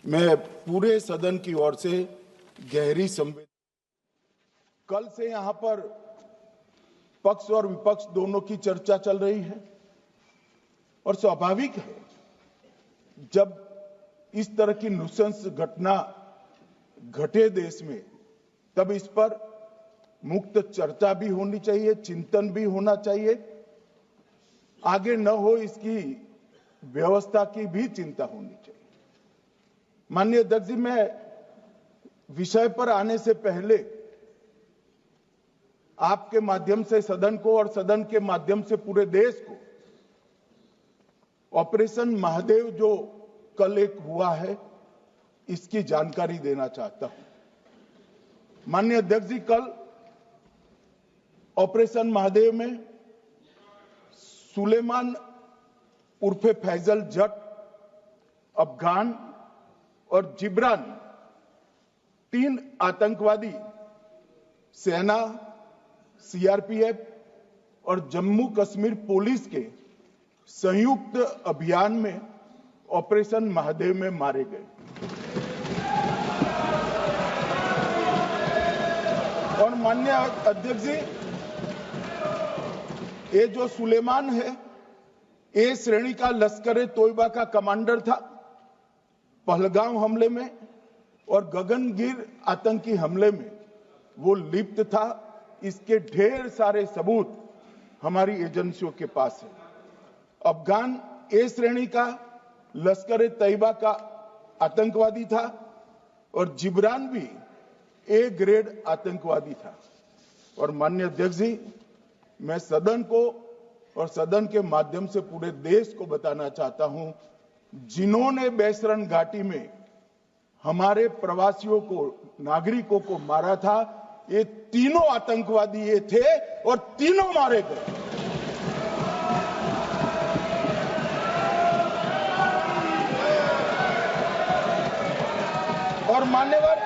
मैं पूरे सदन की ओर से गहरी संवेदना। कल से यहां पर पक्ष और विपक्ष दोनों की चर्चा चल रही है और स्वाभाविक है जब इस तरह की नृशंस घटना घटे देश में तब इस पर मुक्त चर्चा भी होनी चाहिए, चिंतन भी होना चाहिए, आगे न हो इसकी व्यवस्था की भी चिंता होनी चाहिए। माननीय अध्यक्ष जी, मैं विषय पर आने से पहले आपके माध्यम से सदन को और सदन के माध्यम से पूरे देश को ऑपरेशन महादेव जो कल एक हुआ है इसकी जानकारी देना चाहता हूं। माननीय अध्यक्ष जी, कल ऑपरेशन महादेव में सुलेमान उर्फे फैजल जट, अफगान और जिब्रान, 3 आतंकवादी सेना, सीआरपीएफ और जम्मू कश्मीर पुलिस के संयुक्त अभियान में ऑपरेशन महादेव में मारे गए। और माननीय अध्यक्ष जी, ये जो सुलेमान है ए श्रेणी का लश्कर तोयबा का कमांडर था। पहलगाम हमले में और गगनगिर आतंकी हमले में वो लिप्त था। इसके ढेर सारे सबूत हमारी एजेंसियों के पास है। अफगान ए श्रेणी का लश्कर तैयबा का आतंकवादी था और जिब्रान भी ए ग्रेड आतंकवादी था। और माननीय अध्यक्ष जी, मैं सदन को और सदन के माध्यम से पूरे देश को बताना चाहता हूं, जिन्होंने बैसरन घाटी में हमारे प्रवासियों को, नागरिकों को मारा था, ये तीनों आतंकवादी ये थे और तीनों मारे गए। और मान्यवर,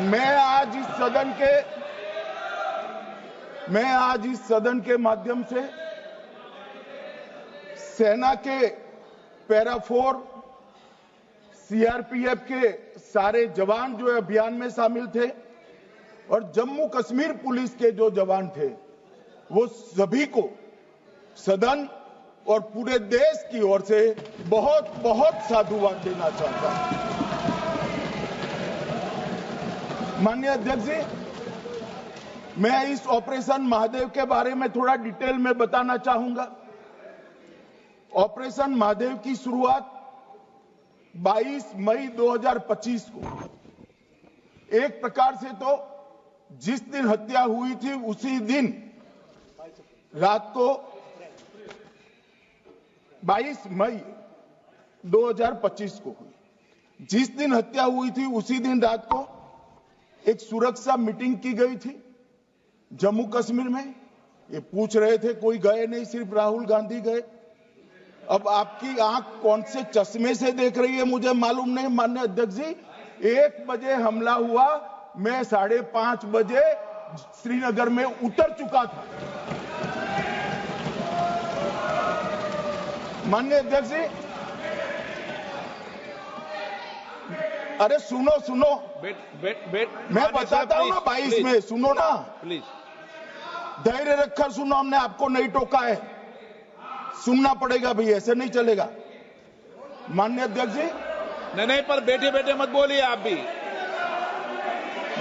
मैं आज इस सदन के माध्यम से सेना के पैरा 4, सीआरपीएफ के सारे जवान जो अभियान में शामिल थे और जम्मू कश्मीर पुलिस के जो जवान थे, वो सभी को सदन और पूरे देश की ओर से बहुत बहुत साधुवाद देना चाहता हूं। माननीय अध्यक्ष जी, मैं इस ऑपरेशन महादेव के बारे में थोड़ा डिटेल में बताना चाहूंगा। ऑपरेशन महादेव की शुरुआत 22 मई 2025 को, एक प्रकार से तो जिस दिन हत्या हुई थी उसी दिन रात को 22 मई 2025 को हुई। जिस दिन हत्या हुई थी उसी दिन रात को एक सुरक्षा मीटिंग की गई थी जम्मू कश्मीर में। ये पूछ रहे थे, कोई गए नहीं, सिर्फ राहुल गांधी गए। अब आपकी आंख कौन से चश्मे से देख रही है मुझे मालूम नहीं। माननीय अध्यक्ष जी, 1 बजे हमला हुआ, मैं 5:30 बजे श्रीनगर में उतर चुका था। माननीय अध्यक्ष जी, अरे सुनो, मैं बताता हूं ना। 22 में सुनो ना, प्लीज धैर्य रखकर सुनो। हमने आपको नहीं टोका है, सुनना पड़ेगा भाई, ऐसे नहीं चलेगा। माननीय अध्यक्ष जी, नहीं, पर बैठे बैठे मत बोलिए आप भी।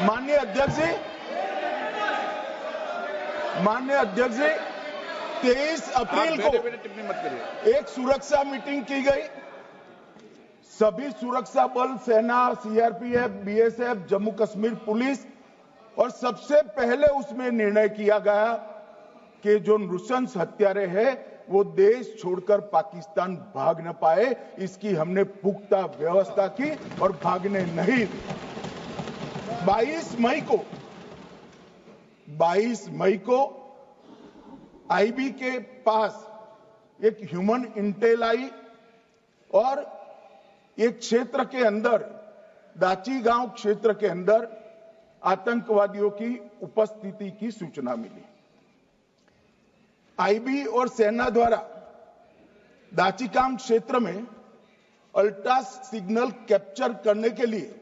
माननीय अध्यक्ष जी, 23 अप्रैल को टिप्पणी मत करिए। एक सुरक्षा मीटिंग की गई। सभी सुरक्षा बल, सेना, CRPF, BSF, Jammu Kashmir police, और सबसे पहले उसमें निर्णय किया गया कि जो नृशंस हत्यारे हैं वो देश छोड़कर पाकिस्तान भाग न पाए, इसकी हमने पुख्ता व्यवस्था की और भागने नहीं दी। 22 मई को आईबी के पास एक ह्यूमन इंटेल आई और एक क्षेत्र के अंदर, दाची गांव क्षेत्र के अंदर आतंकवादियों की उपस्थिति की सूचना मिली। आईबी और सेना द्वारा दाचीकाम क्षेत्र में अल्ट्रा सिग्नल कैप्चर करने के लिए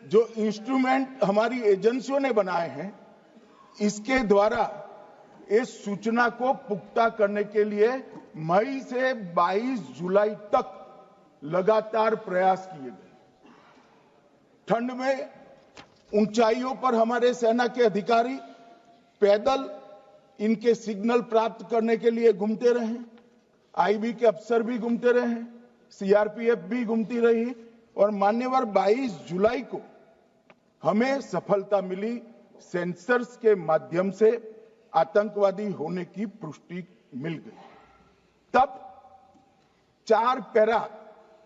जो इंस्ट्रूमेंट हमारी एजेंसियों ने बनाए हैं, इसके द्वारा इस सूचना को पुख्ता करने के लिए मई से 22 जुलाई तक लगातार प्रयास किए गए। ठंड में ऊंचाइयों पर हमारे सेना के अधिकारी पैदल इनके सिग्नल प्राप्त करने के लिए घूमते रहे, आईबी के अफसर भी घूमते रहे, सीआरपीएफ भी घूमती रही और मान्यवर 22 जुलाई को हमें सफलता मिली। सेंसर्स के माध्यम से आतंकवादी होने की पुष्टि मिल गई। तब 4 पैरा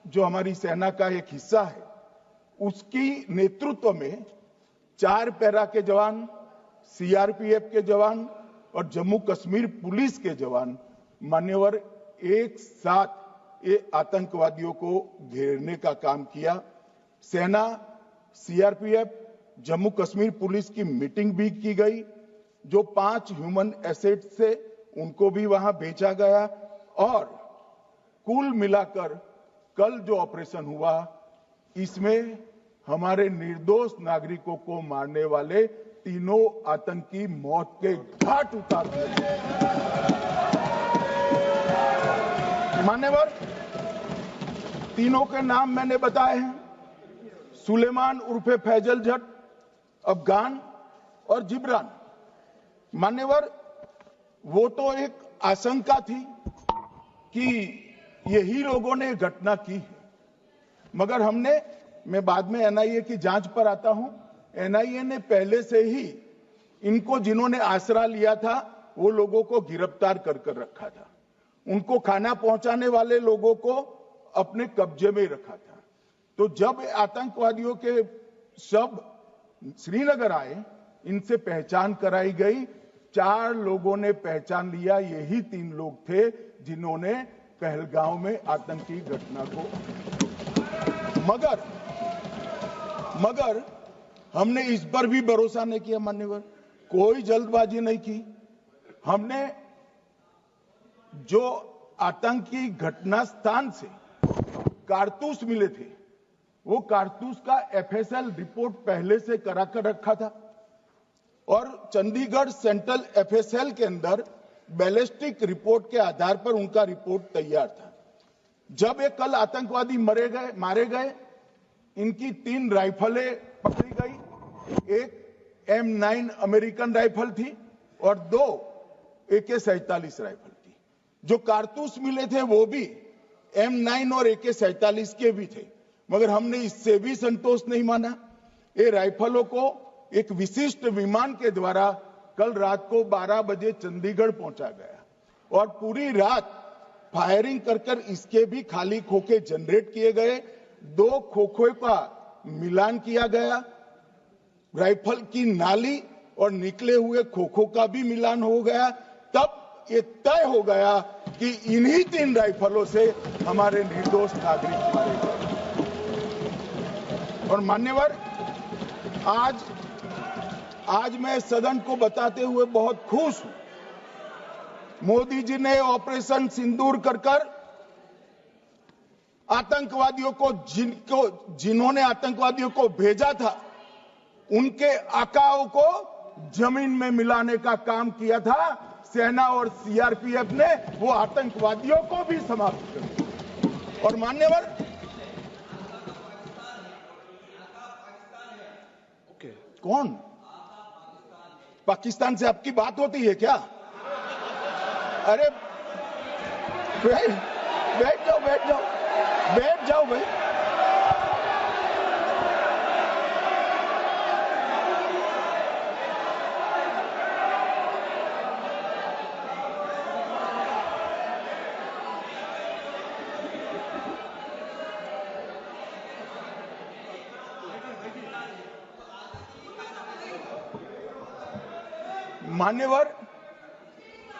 जो हमारी सेना का एक हिस्सा है, उसकी नेतृत्व में 4 पैरा के जवान, सीआरपीएफ के जवान और जम्मू कश्मीर पुलिस के जवान मान्यवर एक साथ ये आतंकवादियों को घेरने का काम किया। सेना, सीआरपीएफ, जम्मू कश्मीर पुलिस की मीटिंग भी की गई। जो 5 ह्यूमन एसेट्स थे उनको भी वहां भेजा गया और कुल मिलाकर कल जो ऑपरेशन हुआ, इसमें हमारे निर्दोष नागरिकों को मारने वाले तीनों आतंकी मौत के घाट उतार दिए। मान्यवर, तीनों के नाम मैंने बताए हैं, सुलेमान उर्फे फैजल जट, अफगान और जिब्रान। मान्यवर, वो तो एक आशंका थी कि यही लोगों ने घटना की है, मगर मैं बाद में एनआईए की जांच पर आता हूं। एनआईए ने पहले से ही इनको जिन्होंने आसरा लिया था वो लोगों को गिरफ्तार कर रखा था, उनको खाना पहुंचाने वाले लोगों को अपने कब्जे में रखा था। तो जब आतंकवादियों के शव श्रीनगर आए, इनसे पहचान कराई गई। 4 लोगों ने पहचान लिया, यही 3 लोग थे जिन्होंने पहलगांव में आतंकी घटना को। मगर हमने इस पर भी भरोसा नहीं किया मान्यवर, कोई जल्दबाजी नहीं की। हमने जो आतंकी घटना स्थान से कारतूस मिले थे, वो कारतूस का एफएसएल रिपोर्ट पहले से करा कर रखा था और चंडीगढ़ सेंट्रल एफएसएल के अंदर बैलिस्टिक रिपोर्ट के आधार पर उनका रिपोर्ट तैयार था। जब ये कल आतंकवादी मारे गए, इनकी 3 राइफलें पकड़ी गई। एक M9 अमेरिकन राइफल थी और 2 AK-47 राइफल थी। जो कारतूस मिले थे वो भी M9 और AK-47 के भी थे, मगर हमने इससे भी संतोष नहीं माना। ये राइफलों को एक विशिष्ट विमान के द्वारा कल रात को 12 बजे चंडीगढ़ पहुंचा गया और पूरी रात फायरिंग कर इसके भी खाली खोखे जनरेट किए गए। 2 खोखों का मिलान किया गया, राइफल की नाली और निकले हुए खोखों का भी मिलान हो गया। तब ये तय हो गया कि इन्हीं 3 राइफलों से हमारे निर्दोष नागरिक मारे गए। और मान्यवर, आज मैं सदन को बताते हुए बहुत खुश हूं। मोदी जी ने ऑपरेशन सिंदूर कर आतंकवादियों को जिन्होंने आतंकवादियों को भेजा था, उनके आकाओं को जमीन में मिलाने का काम किया था। सेना और सीआरपीएफ ने वो आतंकवादियों को भी समाप्त कर दिया। और मान्यवर, कौन पाकिस्तान से आपकी बात होती है क्या? अरे बैठ जाओ भाई।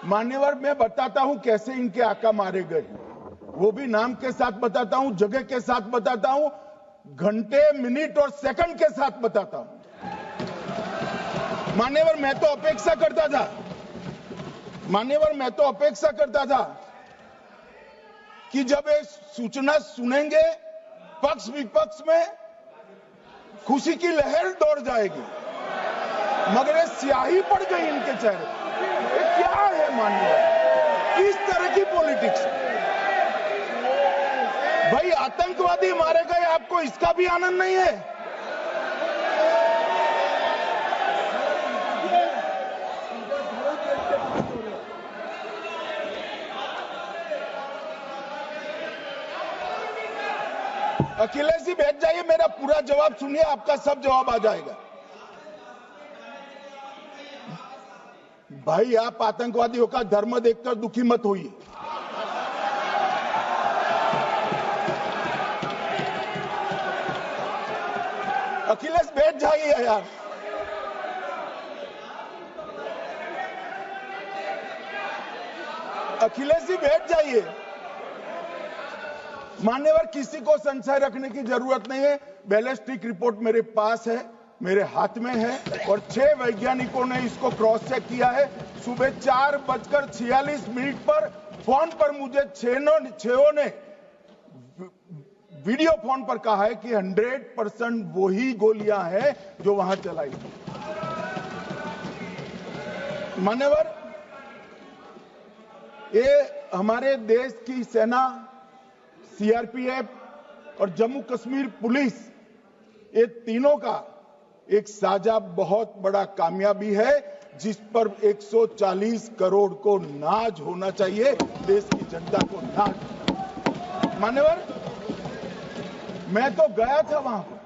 मान्यवर, मैं बताता हूं कैसे इनके आका मारे गए, वो भी नाम के साथ बताता हूं, जगह के साथ बताता हूं, घंटे, मिनट और सेकंड के साथ बताता हूं। मान्यवर, मैं तो अपेक्षा करता था कि जब ये सूचना सुनेंगे पक्ष विपक्ष में खुशी की लहर दौड़ जाएगी, मगर ये स्याही पड़ गई इनके चेहरे। ये क्या है माननीय, किस तरह की पॉलिटिक्स? भाई आतंकवादी मारे गए, आपको इसका भी आनंद नहीं है? अखिलेश जी बैठ जाइए, मेरा पूरा जवाब सुनिए, आपका सब जवाब आ जाएगा। भाई आप आतंकवादियों का धर्म देखकर दुखी मत होइए। अखिलेश बैठ जाइए यार। अखिलेश जी बैठ जाइए। मान्यवर, किसी को संशय रखने की जरूरत नहीं है। बैलिस्टिक रिपोर्ट मेरे पास है, मेरे हाथ में है, और 6 वैज्ञानिकों ने इसको क्रॉस चेक किया है। सुबह 4:46 पर फोन पर मुझे 6 ने वीडियो फोन पर कहा है कि 100% वही गोलियां हैं जो वहां चलाई थी। मान्यवर, ये हमारे देश की सेना, सीआरपीएफ और जम्मू कश्मीर पुलिस, ये तीनों का एक साझा बहुत बड़ा कामयाबी है, जिस पर 140 करोड़ को नाज होना चाहिए, देश की जनता को नाज। मान्यवर, मैं तो गया था वहां पर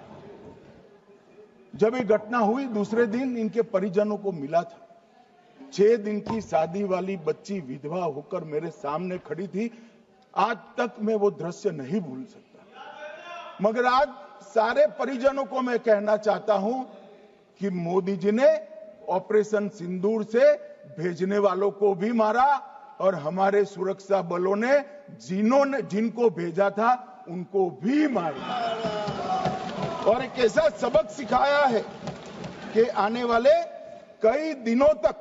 जब ये घटना हुई। दूसरे दिन इनके परिजनों को मिला था। 6 दिन की शादी वाली बच्ची विधवा होकर मेरे सामने खड़ी थी। आज तक मैं वो दृश्य नहीं भूल सकता। मगर आज सारे परिजनों को मैं कहना चाहता हूं कि मोदी जी ने ऑपरेशन सिंदूर से भेजने वालों को भी मारा, और हमारे सुरक्षा बलों ने जिनको भेजा था उनको भी मारा, और एक ऐसा सबक सिखाया है कि आने वाले कई दिनों तक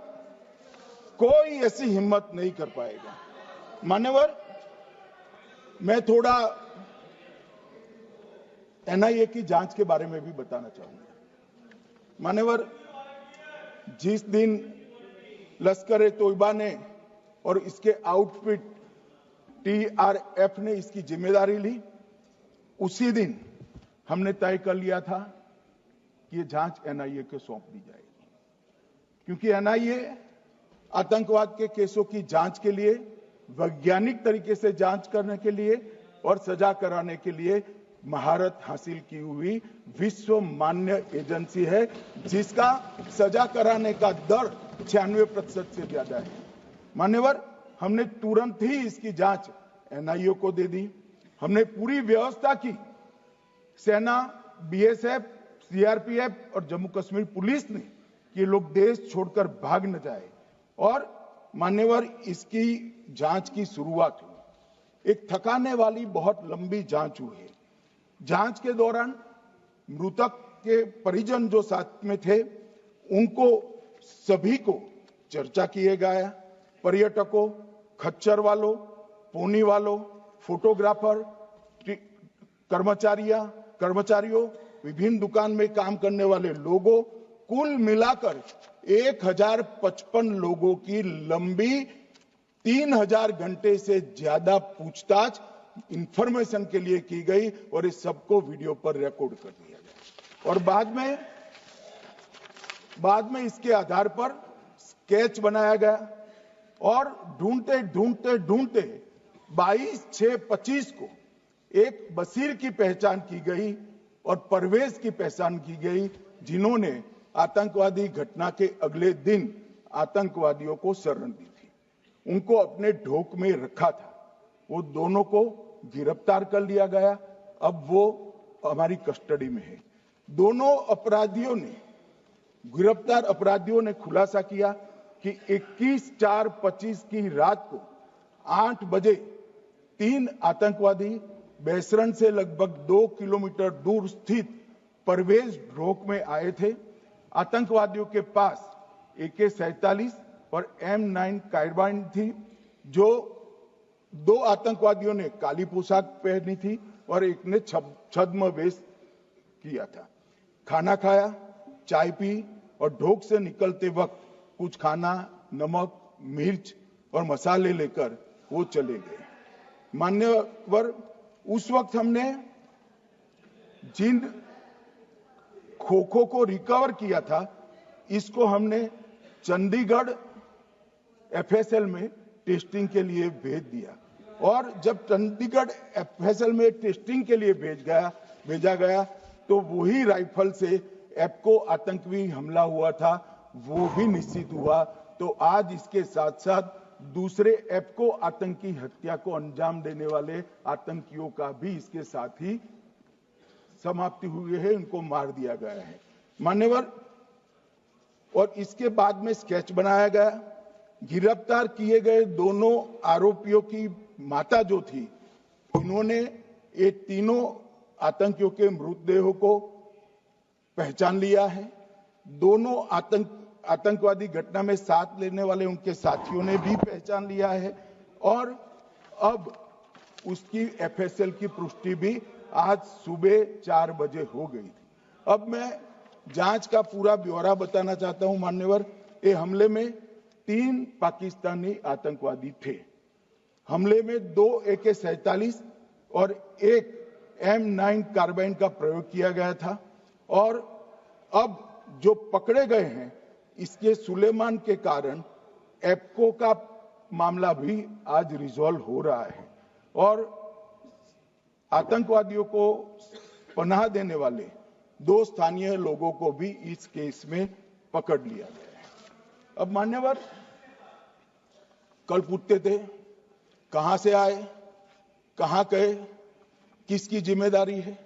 कोई ऐसी हिम्मत नहीं कर पाएगा। मान्यवर, मैं थोड़ा एनआईए की जांच के बारे में भी बताना चाहूंगा। मान्यवर, जिस दिन लश्कर ए तोयबा ने और इसके आउटफिट टीआरएफ ने इसकी जिम्मेदारी ली, उसी दिन हमने तय कर लिया था कि ये जांच एनआईए को सौंप दी जाएगी, क्योंकि एनआईए आतंकवाद के केसों की जांच के लिए, वैज्ञानिक तरीके से जांच करने के लिए और सजा कराने के लिए महारत हासिल की हुई विश्व मान्य एजेंसी है, जिसका सजा कराने का दर 96% से ज्यादा है। मान्यवर, हमने तुरंत ही इसकी जांच एनआईए को दे दी। हमने पूरी व्यवस्था की। सेना, बीएसएफ, सीआरपीएफ और जम्मू कश्मीर पुलिस ने कि लोग देश छोड़कर भाग न जाए, और मान्यवर, इसकी जांच की शुरुआत हुई। एक थकाने वाली बहुत लंबी जांच हुई है। जांच के दौरान मृतक के परिजन जो साथ में थे, उनको सभी को चर्चा किए गया। पर्यटकों, खच्चर वालों, पोनी वालों, फोटोग्राफर, कर्मचारियों, विभिन्न दुकान में काम करने वाले लोगों, कुल मिलाकर 1055 लोगों की लंबी 3000 घंटे से ज्यादा पूछताछ इंफॉर्मेशन के लिए की गई, और इस सबको वीडियो पर रिकॉर्ड कर दिया गया। और बाद में इसके आधार पर स्केच बनाया गया, और ढूंढते 22/6/25 को एक बशीर की पहचान की गई और परवेज की पहचान की गई, जिन्होंने आतंकवादी घटना के अगले दिन आतंकवादियों को शरण दी थी। उनको अपने ढोक में रखा था। वो दोनों को गिरफ्तार कर लिया गया। अब वो हमारी कस्टडी में है। दोनों गिरफ्तार अपराधियों ने खुलासा किया कि 21/4/25 की रात को 8 बजे 3 आतंकवादी बेसरण से लगभग 2 किलोमीटर दूर स्थित परवेज ढोक में आए थे। आतंकवादियों के पास AK-47 और M9 कार्बाइन थी, जो दो आतंकवादियों ने काली पोशाक पहनी थी और एक ने छद्म वेश किया था। खाना खाया, चाय पी और ढोक से निकलते वक्त कुछ खाना, नमक, मिर्च और मसाले लेकर वो चले गए। मान्यवर, उस वक्त हमने जिन खोखो को रिकवर किया था, इसको हमने चंडीगढ़ एफएसएल में टेस्टिंग के लिए भेज दिया और जब चंडीगढ़ एफएसएल में टेस्टिंग के लिए भेजा गया तो वही राइफल से एप्को आतंकी हमला हुआ था, वो भी निश्चित हुआ। तो आज इसके साथ साथ दूसरे एप्को आतंकी हत्या को अंजाम देने वाले आतंकियों का भी इसके साथ ही समाप्ति हुई है, इनको मार दिया गया है। मान्यवर, और इसके बाद में स्केच बनाया गया। गिरफ्तार किए गए दोनों आरोपियों की माता जो थी, इन्होंने ये तीनों आतंकियों के मृतदेहों को पहचान लिया है। दोनों आतंकवादी घटना में साथ लेने वाले उनके साथियों ने भी पहचान लिया है और अब उसकी एफएसएल की पुष्टि भी आज सुबह 4 बजे हो गई थी। अब मैं जांच का पूरा ब्यौरा बताना चाहता हूं। मान्यवर, ये हमले में 3 पाकिस्तानी आतंकवादी थे। हमले में 2 AK-47 और 1 M9 कार्बाइन का प्रयोग किया गया था और अब जो पकड़े गए हैं, इसके सुलेमान के कारण एप्को का मामला भी आज रिजॉल्व हो रहा है और आतंकवादियों को पनाह देने वाले 2 स्थानीय लोगों को भी इस केस में पकड़ लिया गया है। अब मान्यवर, कल पूछते थे कहां से आए, कहां गए, किसकी जिम्मेदारी है।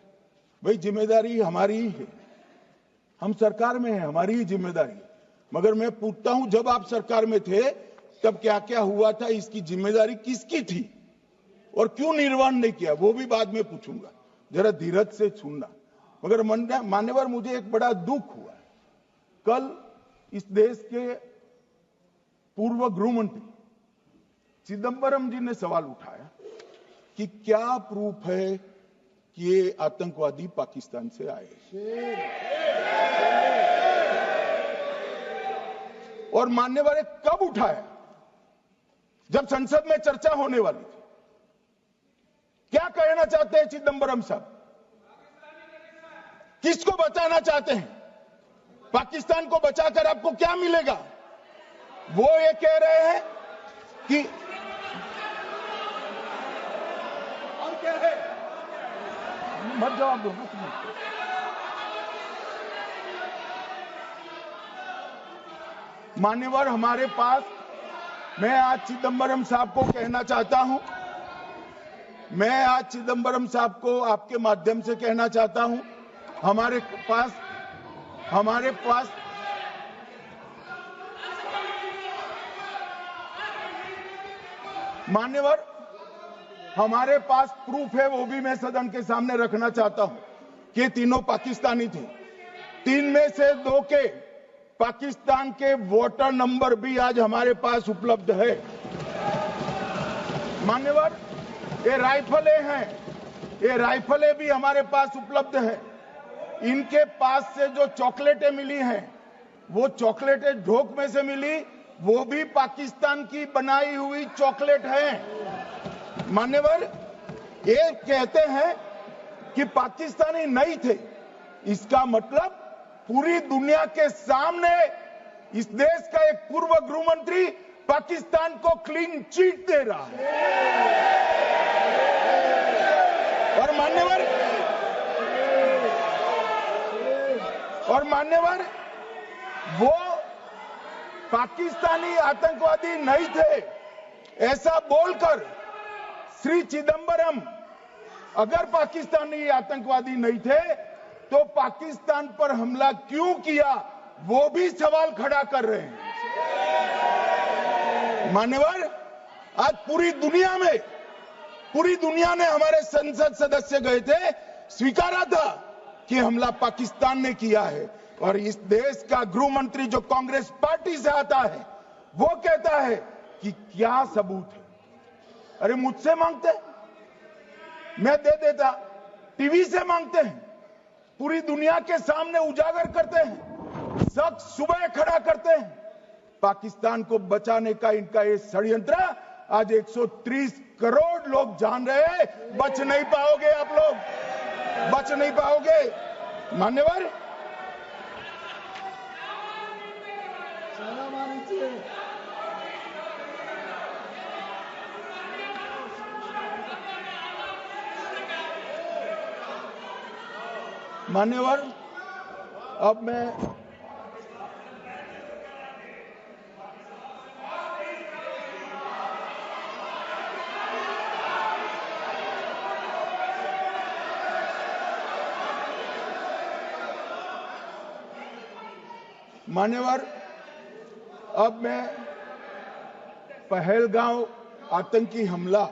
भाई, जिम्मेदारी हमारी ही है, हम सरकार में हैं, हमारी ही जिम्मेदारी है। मगर मैं पूछता हूं, जब आप सरकार में थे तब क्या क्या हुआ था, इसकी जिम्मेदारी किसकी थी और क्यों निर्वहन नहीं किया, वो भी बाद में पूछूंगा। जरा धीरज से सुनना। मगर मान्यवर, मुझे एक बड़ा दुख हुआ। कल इस देश के पूर्व गृह मंत्री चिदंबरम जी ने सवाल उठाया कि क्या प्रूफ है कि ये आतंकवादी पाकिस्तान से आए, और मान्यवर कब उठाया, जब संसद में चर्चा होने वाली थी। क्या कहना चाहते हैं चिदंबरम साहब, किसको बचाना चाहते हैं, पाकिस्तान को बचाकर आपको क्या मिलेगा। वो ये कह रहे हैं कि और क्या है, मत जवाब दो, मान्यवर, हमारे पास, मैं आज चिदंबरम साहब को कहना चाहता हूं, मैं आज चिदंबरम साहब को आपके माध्यम से कहना चाहता हूं, हमारे पास मान्यवर, हमारे पास प्रूफ है, वो भी मैं सदन के सामने रखना चाहता हूं कि तीनों पाकिस्तानी थे। 3 में से 2 के पाकिस्तान के वोटर नंबर भी आज हमारे पास उपलब्ध है। मान्यवर, ये राइफलें हैं, ये राइफलें भी हमारे पास उपलब्ध है। इनके पास से जो चॉकलेटें मिली हैं, वो चॉकलेटें ढोक में से मिली, वो भी पाकिस्तान की बनाई हुई चॉकलेट है। मान्यवर, ये कहते हैं कि पाकिस्तानी नहीं थे, इसका मतलब पूरी दुनिया के सामने इस देश का एक पूर्व गृह मंत्री पाकिस्तान को क्लीन चिट दे रहा है। और मान्यवर, वो पाकिस्तानी आतंकवादी नहीं थे, ऐसा बोलकर श्री चिदंबरम अगर पाकिस्तानी आतंकवादी नहीं थे तो पाकिस्तान पर हमला क्यों किया, वो भी सवाल खड़ा कर रहे हैं। मान्यवर, आज पूरी दुनिया ने हमारे संसद सदस्य गए थे, स्वीकारा था कि हमला पाकिस्तान ने किया है, और इस देश का गृह मंत्री जो कांग्रेस पार्टी से आता है, वो कहता है कि क्या सबूत है, अरे मुझसे मांगते, मैं दे देता। टीवी से मांगते हैं, पूरी दुनिया के सामने उजागर करते हैं, शख्स सुबह खड़ा करते हैं। पाकिस्तान को बचाने का इनका ये षड्यंत्र आज 130 करोड़ लोग जान रहे हैं। बच नहीं पाओगे आप लोग, बच नहीं पाओगे। मान्यवर, मान्यवर, अब मैं पहलगांव आतंकी हमला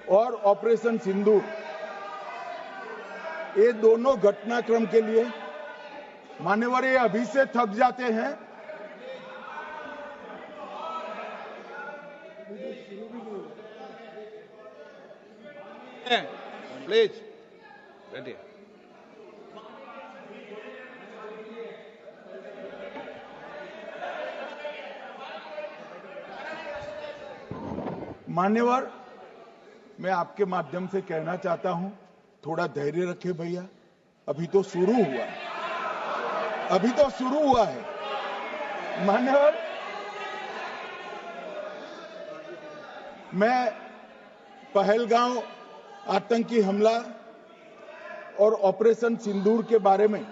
और ऑपरेशन सिंदूर, ये दोनों घटनाक्रम के लिए मान्यवर ये अभी से थक जाते हैं। प्लीज बैठिए। मान्यवर, मैं आपके माध्यम से कहना चाहता हूं, थोड़ा धैर्य रखे भैया, अभी तो शुरू हुआ है, अभी तो शुरू हुआ है। मान्यवर, मैं पहलगांव आतंकी हमला और ऑपरेशन सिंदूर के बारे में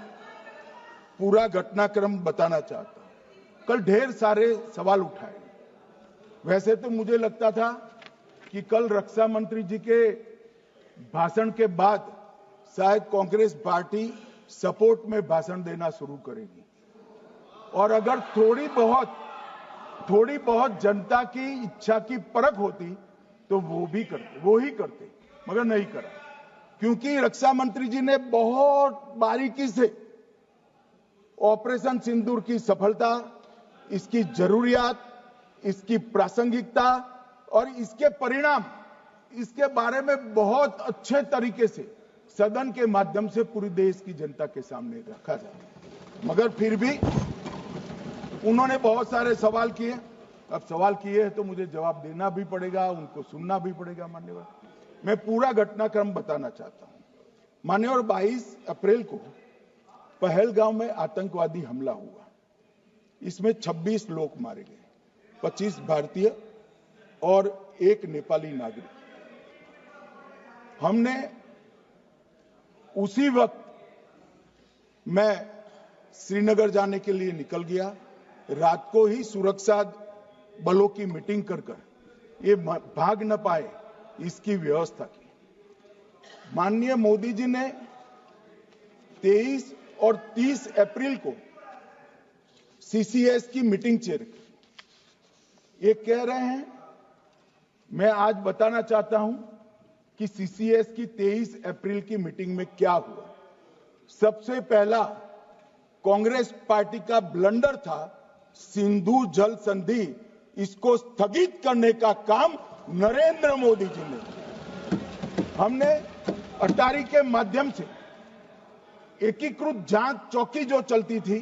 पूरा घटनाक्रम बताना चाहता हूं। कल ढेर सारे सवाल उठाए। वैसे तो मुझे लगता था कि कल रक्षा मंत्री जी के भाषण के बाद शायद कांग्रेस पार्टी सपोर्ट में भाषण देना शुरू करेगी और अगर थोड़ी बहुत जनता की इच्छा की परख होती तो वो ही करते, मगर नहीं करा। क्योंकि रक्षा मंत्री जी ने बहुत बारीकी से ऑपरेशन सिंदूर की सफलता, इसकी जरूरियात, इसकी प्रासंगिकता और इसके परिणाम, इसके बारे में बहुत अच्छे तरीके से सदन के माध्यम से पूरी देश की जनता के सामने रखा जाए। मगर फिर भी उन्होंने बहुत सारे सवाल किए। अब सवाल किए हैं तो मुझे जवाब देना भी पड़ेगा, उनको सुनना भी पड़ेगा। मान्यवर, मैं पूरा घटनाक्रम बताना चाहता हूं। मान्यवर, 22 अप्रैल को पहलगांव में आतंकवादी हमला हुआ। इसमें 26 लोग मारे गए, 25 भारतीय और 1 नेपाली नागरिक। हमने उसी वक्त मैं श्रीनगर जाने के लिए निकल गया। रात को ही सुरक्षा बलों की मीटिंग कर ये भाग न पाए इसकी व्यवस्था की। माननीय मोदी जी ने 23 और 30 अप्रैल को सीसीएस की मीटिंग चेयर की। ये कह रहे हैं, मैं आज बताना चाहता हूं कि सीसीएस की 23 अप्रैल की मीटिंग में क्या हुआ। सबसे पहला कांग्रेस पार्टी का ब्लंडर था सिंधु जल संधि, इसको स्थगित करने का काम नरेंद्र मोदी जी ने किया। हमने अटारी के माध्यम से एकीकृत जांच चौकी जो चलती थी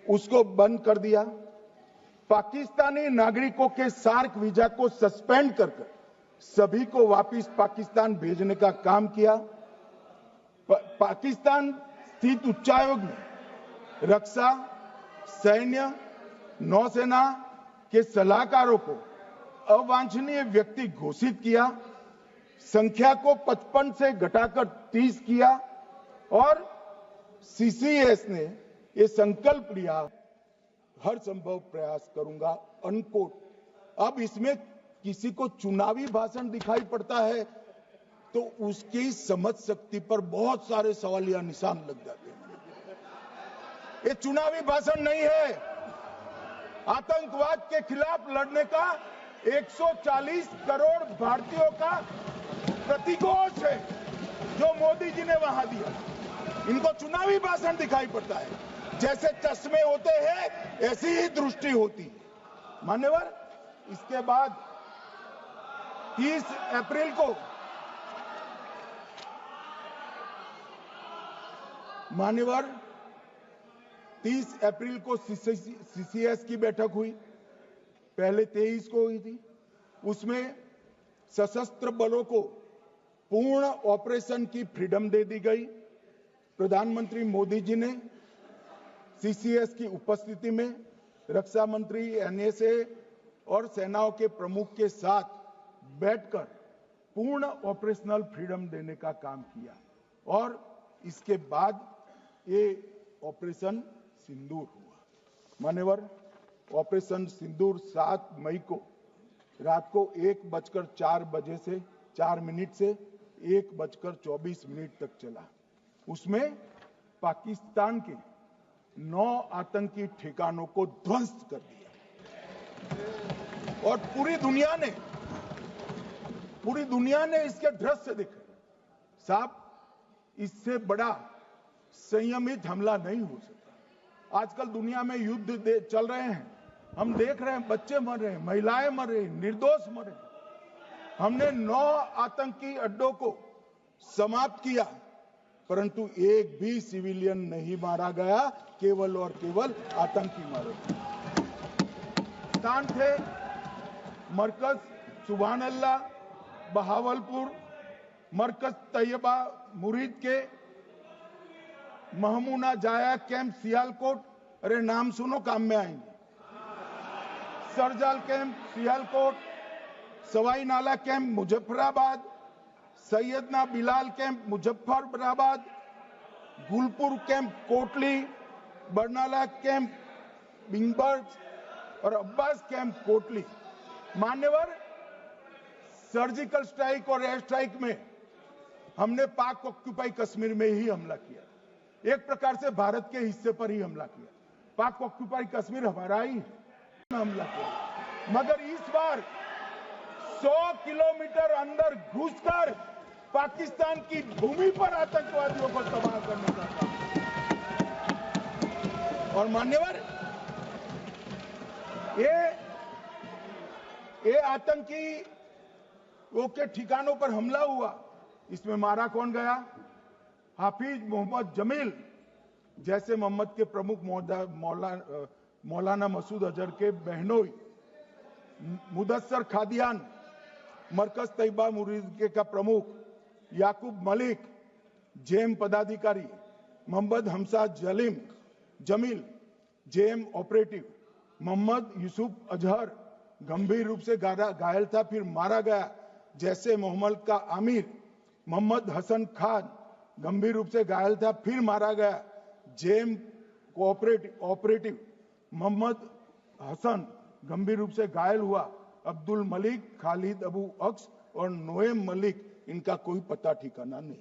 उसको बंद कर दिया। पाकिस्तानी नागरिकों के सार्क वीजा को सस्पेंड कर सभी को वापस पाकिस्तान भेजने का काम किया। पाकिस्तान स्थित उच्चायोग ने रक्षा, सैन्य, नौसेना के सलाहकारों को अवांछनीय व्यक्ति घोषित किया, संख्या को 55 से घटाकर 30 किया और सीसीएस ने ये संकल्प लिया, हर संभव प्रयास करूंगा, अनकोट। अब इसमें किसी को चुनावी भाषण दिखाई पड़ता है तो उसकी समझ शक्ति पर बहुत सारे सवालिया निशान लग जाते हैं। ये चुनावी भाषण नहीं है, आतंकवाद के खिलाफ लड़ने का 140 करोड़ भारतीयों का प्रतिघोष है जो मोदी जी ने वहां दिया। इनको चुनावी भाषण दिखाई पड़ता है, जैसे चश्मे होते हैं ऐसी ही दृष्टि होती है। मान्यवर, इसके बाद 30 अप्रैल को मान्यवर 30 अप्रैल को सीसीएस की बैठक हुई, पहले 23 को हुई थी। उसमें सशस्त्र बलों को पूर्ण ऑपरेशन की फ्रीडम दे दी गई। प्रधानमंत्री मोदी जी ने सीसीएस की उपस्थिति में रक्षा मंत्री, एनएसए और सेनाओं के प्रमुख के साथ बैठकर पूर्ण ऑपरेशनल फ्रीडम देने का काम किया और इसके बाद ये ऑपरेशन सिंदूर हुआ। मान्यवर, ऑपरेशन सिंदूर 7 मई को रात को 1:04 से 4 मिनट से 1:24 तक चला। उसमें पाकिस्तान के 9 आतंकी ठिकानों को ध्वस्त कर दिया और पूरी दुनिया ने इसके दृश्य देखे। साहब, इससे बड़ा संयमित हमला नहीं हो सकता। आजकल दुनिया में युद्ध चल रहे हैं, हम देख रहे हैं, बच्चे मर रहे हैं, महिलाएं मर रही, निर्दोष मर रहे। हमने 9 आतंकी अड्डों को समाप्त किया, परंतु एक भी सिविलियन नहीं मारा गया, केवल और केवल आतंकी मारे। स्थान थे मरकज सुभान अल्लाह बहावलपुर, मरकज तैयबा मुरीद के, महमूना जाया कैंप सियालकोट, अरे नाम सुनो काम में आएंगे, सरजाल camp Sialkot, Sawai Nala camp Muzaffarabad, Syedna Bilal camp Muzaffarabad, Gulpur camp Kotli, Barnala camp बिंगबर्ग और अब्बास कैंप कोटली। मान्यवर, सर्जिकल स्ट्राइक और एयर स्ट्राइक में हमने पाक ऑक्यूपाई कश्मीर में ही हमला किया, एक प्रकार से भारत के हिस्से पर ही हमला किया। पाक ऑक्यूपाई कश्मीर हमारा ही हमला किया, मगर इस बार 100 किलोमीटर अंदर घुसकर पाकिस्तान की भूमि पर आतंकवादियों को तबाह करने का काम। और मान्यवर, ये आतंकी के ठिकानों पर हमला हुआ, इसमें मारा कौन गया? हाफिज मोहम्मद जमील जैसे मोहम्मद के प्रमुख मौलाना मसूद अजहर के बहनोई, मुदस्सर खादियान मरकज तैयबा मुरीद का प्रमुख, याकूब मलिक जेएम पदाधिकारी, मोहम्मद हमसा जमील जेएम ऑपरेटिव, मोहम्मद यूसुफ अजहर गंभीर रूप से घायल था, फिर मारा गया, जैसे मोहम्मद का आमिर मोहम्मद हसन खान गंभीर रूप से घायल था, फिर मारा गया, जेएम ऑपरेटिव मोहम्मद हसन गंभीर रूप से घायल हुआ, अब्दुल मलिक, खालिद अबू अक्स और नोएम मलिक, इनका कोई पता ठिकाना नहीं।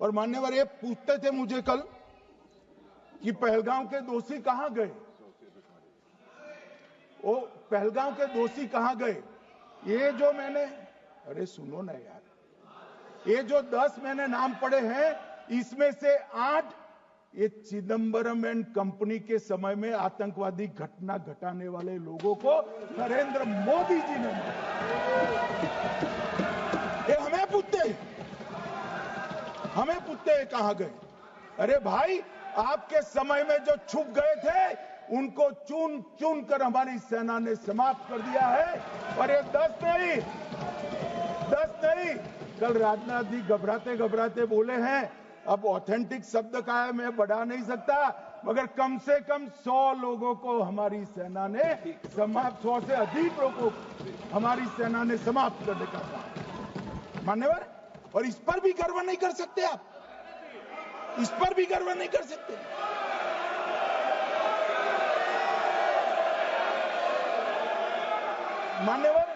और मान्यवर, ये पूछते थे मुझे कल कि पहलगांव के दोषी कहां गए, वो पहलगांव के दोषी कहां गए? ये जो मैंने, अरे सुनो ना यार, ये जो 10 मैंने नाम पढ़े हैं, इसमें से 8 ये चिदंबरम एंड कंपनी के समय में आतंकवादी घटना घटाने वाले लोगों को नरेंद्र मोदी जी ने मारा। ये हमें पूछते हैं कहां गए? अरे भाई, आपके समय में जो छुप गए थे, उनको चुन चुन कर हमारी सेना ने समाप्त कर दिया है। और ये 10 नहीं, कल राजनाथ जी घबराते बोले हैं, अब ऑथेंटिक शब्द का है, मैं बढ़ा नहीं सकता, मगर कम से कम 100 लोगों को हमारी सेना ने समाप्त, 100 से अधिक लोगों को हमारी सेना ने समाप्त करने का काम। मान्यवर, और इस पर भी गर्व नहीं कर सकते आप? इस पर भी गर्व नहीं कर सकते? मान्यवर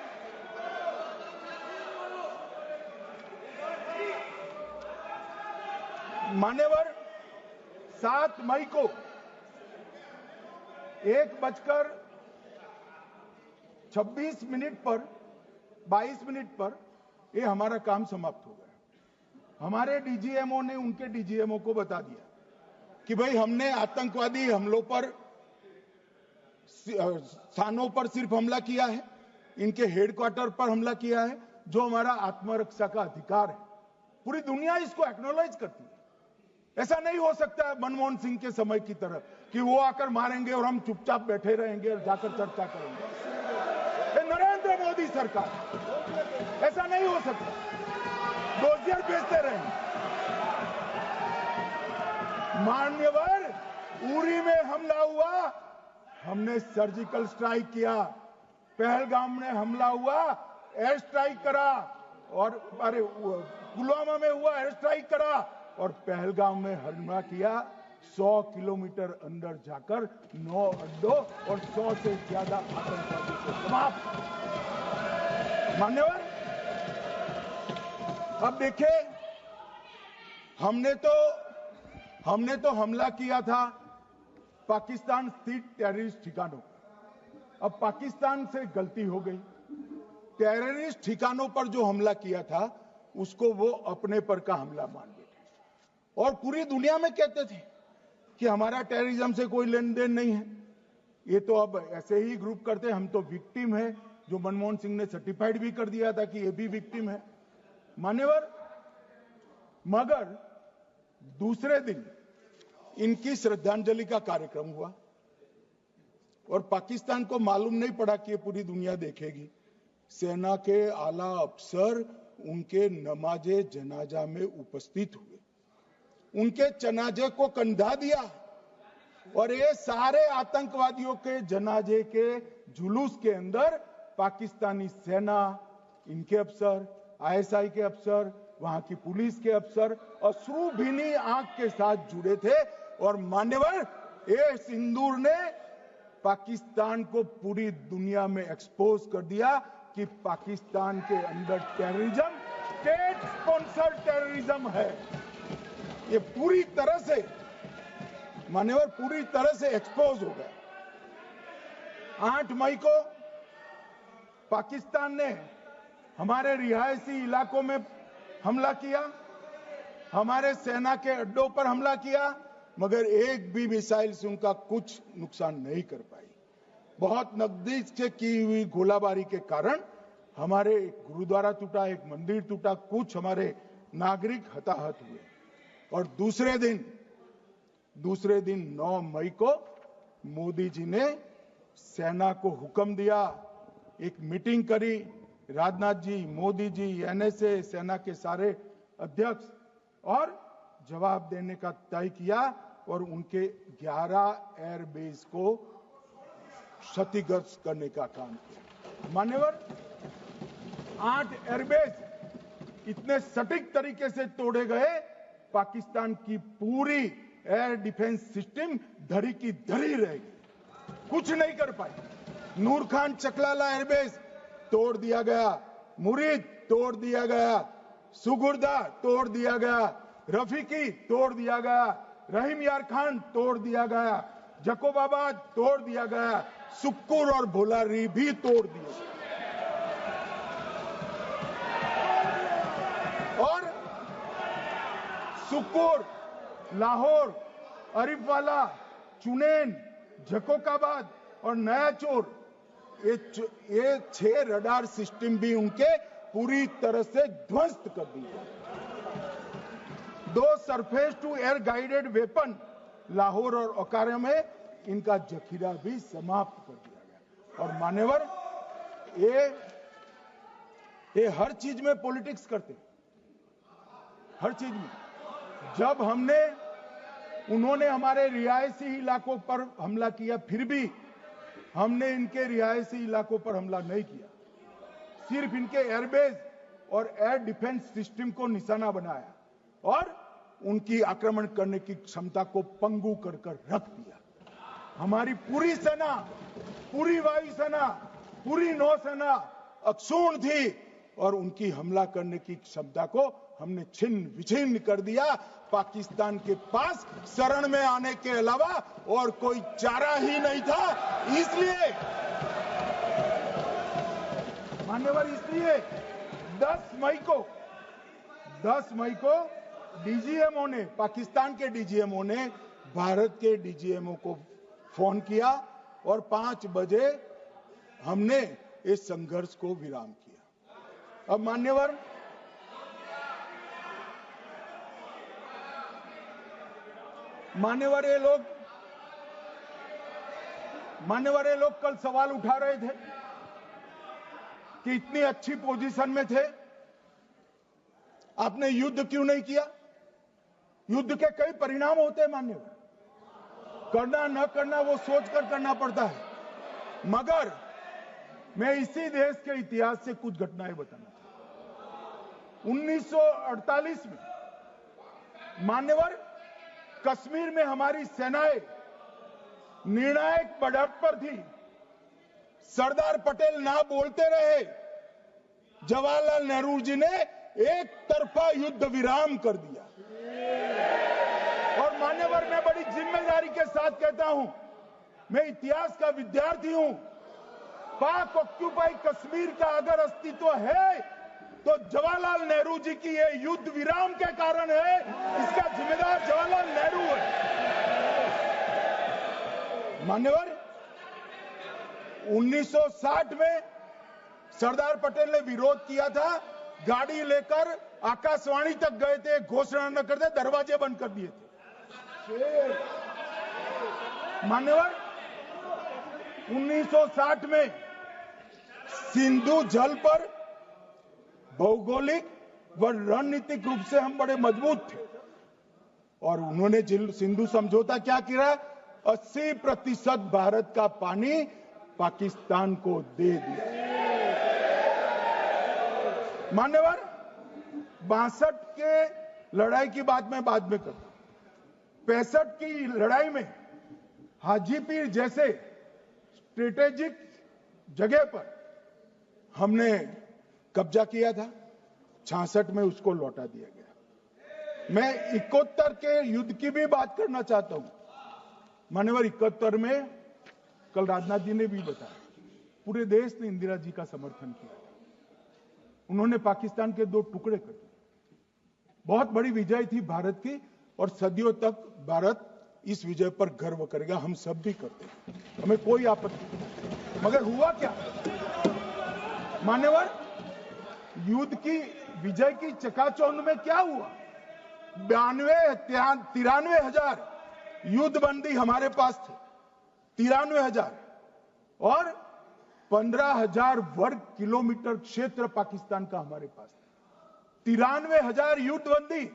7 मई को 1:26 पर 22 मिनट पर ये हमारा काम समाप्त हो गया। हमारे डीजीएमओ ने उनके डीजीएमओ को बता दिया कि भाई, हमने आतंकवादी हमलों पर स्थानों पर सिर्फ हमला किया है, इनके हेडक्वार्टर पर हमला किया है, जो हमारा आत्मरक्षा का अधिकार है। पूरी दुनिया इसको एक्नॉलेज करती है। ऐसा नहीं हो सकता है मनमोहन सिंह के समय की तरह कि वो आकर मारेंगे और हम चुपचाप बैठे रहेंगे और जाकर चर्चा करेंगे। ये नरेंद्र मोदी सरकार, ऐसा नहीं हो सकता। डोजियर भेजते रहेंगे। मान्यवर, उरी में हमला हुआ, हमने सर्जिकल स्ट्राइक किया। पहलगाम में हमला हुआ, एयर स्ट्राइक करा, और अरे पुलवामा में हुआ, एयर स्ट्राइक करा, और पहलगाम में हमला किया। 100 किलोमीटर अंदर जाकर 9 अड्डों और 100 से ज्यादा आतंकवादी को समाप्त। मान्यवर, अब देखिए, हमने तो हमला किया था पाकिस्तान स्थित टेररिस्ट ठिकानों पर। अब पाकिस्तान से गलती हो गई। टेररिस्ट ठिकानों पर जो हमला किया था उसको वो अपने पर का हमला मान बैठे और पूरी दुनिया में कहते थे कि हमारा टेररिज्म से कोई लेन देन नहीं है। ये तो अब ऐसे ही ग्रुप करते, हम तो विक्टिम है, जो मनमोहन सिंह ने सर्टिफाइड भी कर दिया था कि ये भी विक्टिम है। मान्यवर, मगर दूसरे दिन इनकी श्रद्धांजलि का कार्यक्रम हुआ और पाकिस्तान को मालूम नहीं पड़ा कि ये पूरी दुनिया देखेगी। सेना के आला अफसर उनके नमाजे जनाजा में उपस्थित हुए, उनके जनाजे को कंधा दिया और ये सारे आतंकवादियों के जनाजे के जुलूस के अंदर पाकिस्तानी सेना, इनके अफसर, आईएसआई के अफसर, वहां की पुलिस के अफसर अश्रुभीनी आंख के साथ जुड़े थे। और मान्यवर, ये सिंदूर ने पाकिस्तान को पूरी दुनिया में एक्सपोज कर दिया कि पाकिस्तान के अंदर टेररिज्म स्टेट स्पॉन्सर्ड टेररिज्म है। ये पूरी तरह से, मान्यवर, पूरी तरह से एक्सपोज हो गया। 8 मई को पाकिस्तान ने हमारे रिहायशी इलाकों में हमला किया, हमारे सेना के अड्डों पर हमला किया, मगर एक भी मिसाइल से उनका कुछ नुकसान नहीं कर पाई। बहुत नजदीक से की हुई गोलाबारी के कारण हमारे गुरुद्वारा टूटा, एक मंदिर टूटा, कुछ हमारे नागरिक हताहत हुए। और दूसरे दिन 9 मई को मोदी जी ने सेना को हुक्म दिया, एक मीटिंग करी, राजनाथ जी, मोदी जी, एनएसए, सेना के सारे अध्यक्ष, और जवाब देने का तय किया और उनके 11 एयरबेस को क्षतिग्रस्त करने का काम किया। मान्यवर, 8 एयरबेस इतने सटीक तरीके से तोड़े गए, पाकिस्तान की पूरी एयर डिफेंस सिस्टम धरी की धरी रह गई, कुछ नहीं कर पाई। नूर खान चकलाला एयरबेस तोड़ दिया गया, मुरीद तोड़ दिया गया, सुगुर्दा तोड़ दिया गया, रफीकी तोड़ दिया गया, रहीम यार खान तोड़ दिया गया, जकोबाबाद तोड़ दिया गया, सुक्कुर और भोलारी भी तोड़ दिए। और सुक्कुर, लाहौर, अरिफवाला, चुनेन, जकोकाबाद और नया चोर, ये 6 रडार सिस्टम भी उनके पूरी तरह से ध्वस्त कर दिए। 2 surface to air guided weapon Lahore और ओकारा में इनका जखीरा भी समाप्त कर दिया गया। और मान्यवर, ये हर चीज में पॉलिटिक्स करते, हर चीज में। जब उन्होंने हमारे रिहायशी इलाकों पर हमला किया, फिर भी हमने इनके रिहायशी इलाकों पर हमला नहीं किया, सिर्फ इनके एयरबेस और एयर डिफेंस सिस्टम को निशाना बनाया और उनकी आक्रमण करने की क्षमता को पंगु कर रख दिया। हमारी पूरी सेना, पूरी वायुसेना, पूरी नौसेना अक्षुण्ण थी और उनकी हमला करने की क्षमता को हमने छिन्न विछिन्न कर दिया। पाकिस्तान के पास शरण में आने के अलावा और कोई चारा ही नहीं था। इसलिए मान्यवर, इसलिए 10 मई को डीजीएमओ ने, पाकिस्तान के डीजीएमओ ने भारत के डीजीएमओ को फोन किया और 5 बजे हमने इस संघर्ष को विराम किया। अब मान्यवर ये लोग कल सवाल उठा रहे थे कि इतनी अच्छी पोजीशन में थे, आपने युद्ध क्यों नहीं किया? युद्ध के कई परिणाम होते हैं मान्यवर, करना न करना वो सोचकर करना पड़ता है। मगर मैं इसी देश के इतिहास से कुछ घटनाएं बताना चाहता हूं। 1948 में मान्यवर कश्मीर में हमारी सेनाएं निर्णायक बढ़त पर थी। सरदार पटेल ना बोलते रहे, जवाहरलाल नेहरू जी ने एक तरफा युद्ध विराम कर दिया। और मान्यवर मैं बड़ी जिम्मेदारी के साथ कहता हूं, मैं इतिहास का विद्यार्थी हूं, पाक ऑक्यूपाई कश्मीर का अगर अस्तित्व है तो जवाहरलाल नेहरू जी की ये युद्ध विराम के कारण है। इसका जिम्मेदार जवाहरलाल नेहरू है। मान्यवर 1960 में सरदार पटेल ने विरोध किया था, गाड़ी लेकर आकाशवाणी तक गए थे, घोषणा न करते, दरवाजे बंद कर दिए थे। मान्यवर 1960 में सिंधु जल पर भौगोलिक व रणनीतिक रूप से हम बड़े मजबूत थे और उन्होंने सिंधु समझौता क्या किया? 80% भारत का पानी पाकिस्तान को दे दिया। मान्यवर 62 के लड़ाई की बात मैं बाद में करता हूं। 65 की लड़ाई में हाजीपीर जैसे स्ट्रेटेजिक जगह पर हमने कब्जा किया था। 66 में उसको लौटा दिया गया। मैं 71 के युद्ध की भी बात करना चाहता हूं। मान्यवर 71 में कल राजनाथ जी ने भी बताया, पूरे देश ने इंदिरा जी का समर्थन किया। उन्होंने पाकिस्तान के 2 टुकड़े कर दिए। बहुत बड़ी विजय थी भारत की और सदियों तक भारत इस विजय पर गर्व करेगा। हम सब भी करते हैं, हमें कोई आपत्ति नहीं। मगर हुआ क्या मान्यवर? युद्ध की विजय की चकाचौंध में क्या हुआ? 93 हजार युद्ध बंदी हमारे पास थे, 93 हजार, और 15,000 वर्ग किलोमीटर क्षेत्र पाकिस्तान का हमारे पास था। 93 हजार युद्ध बंदी,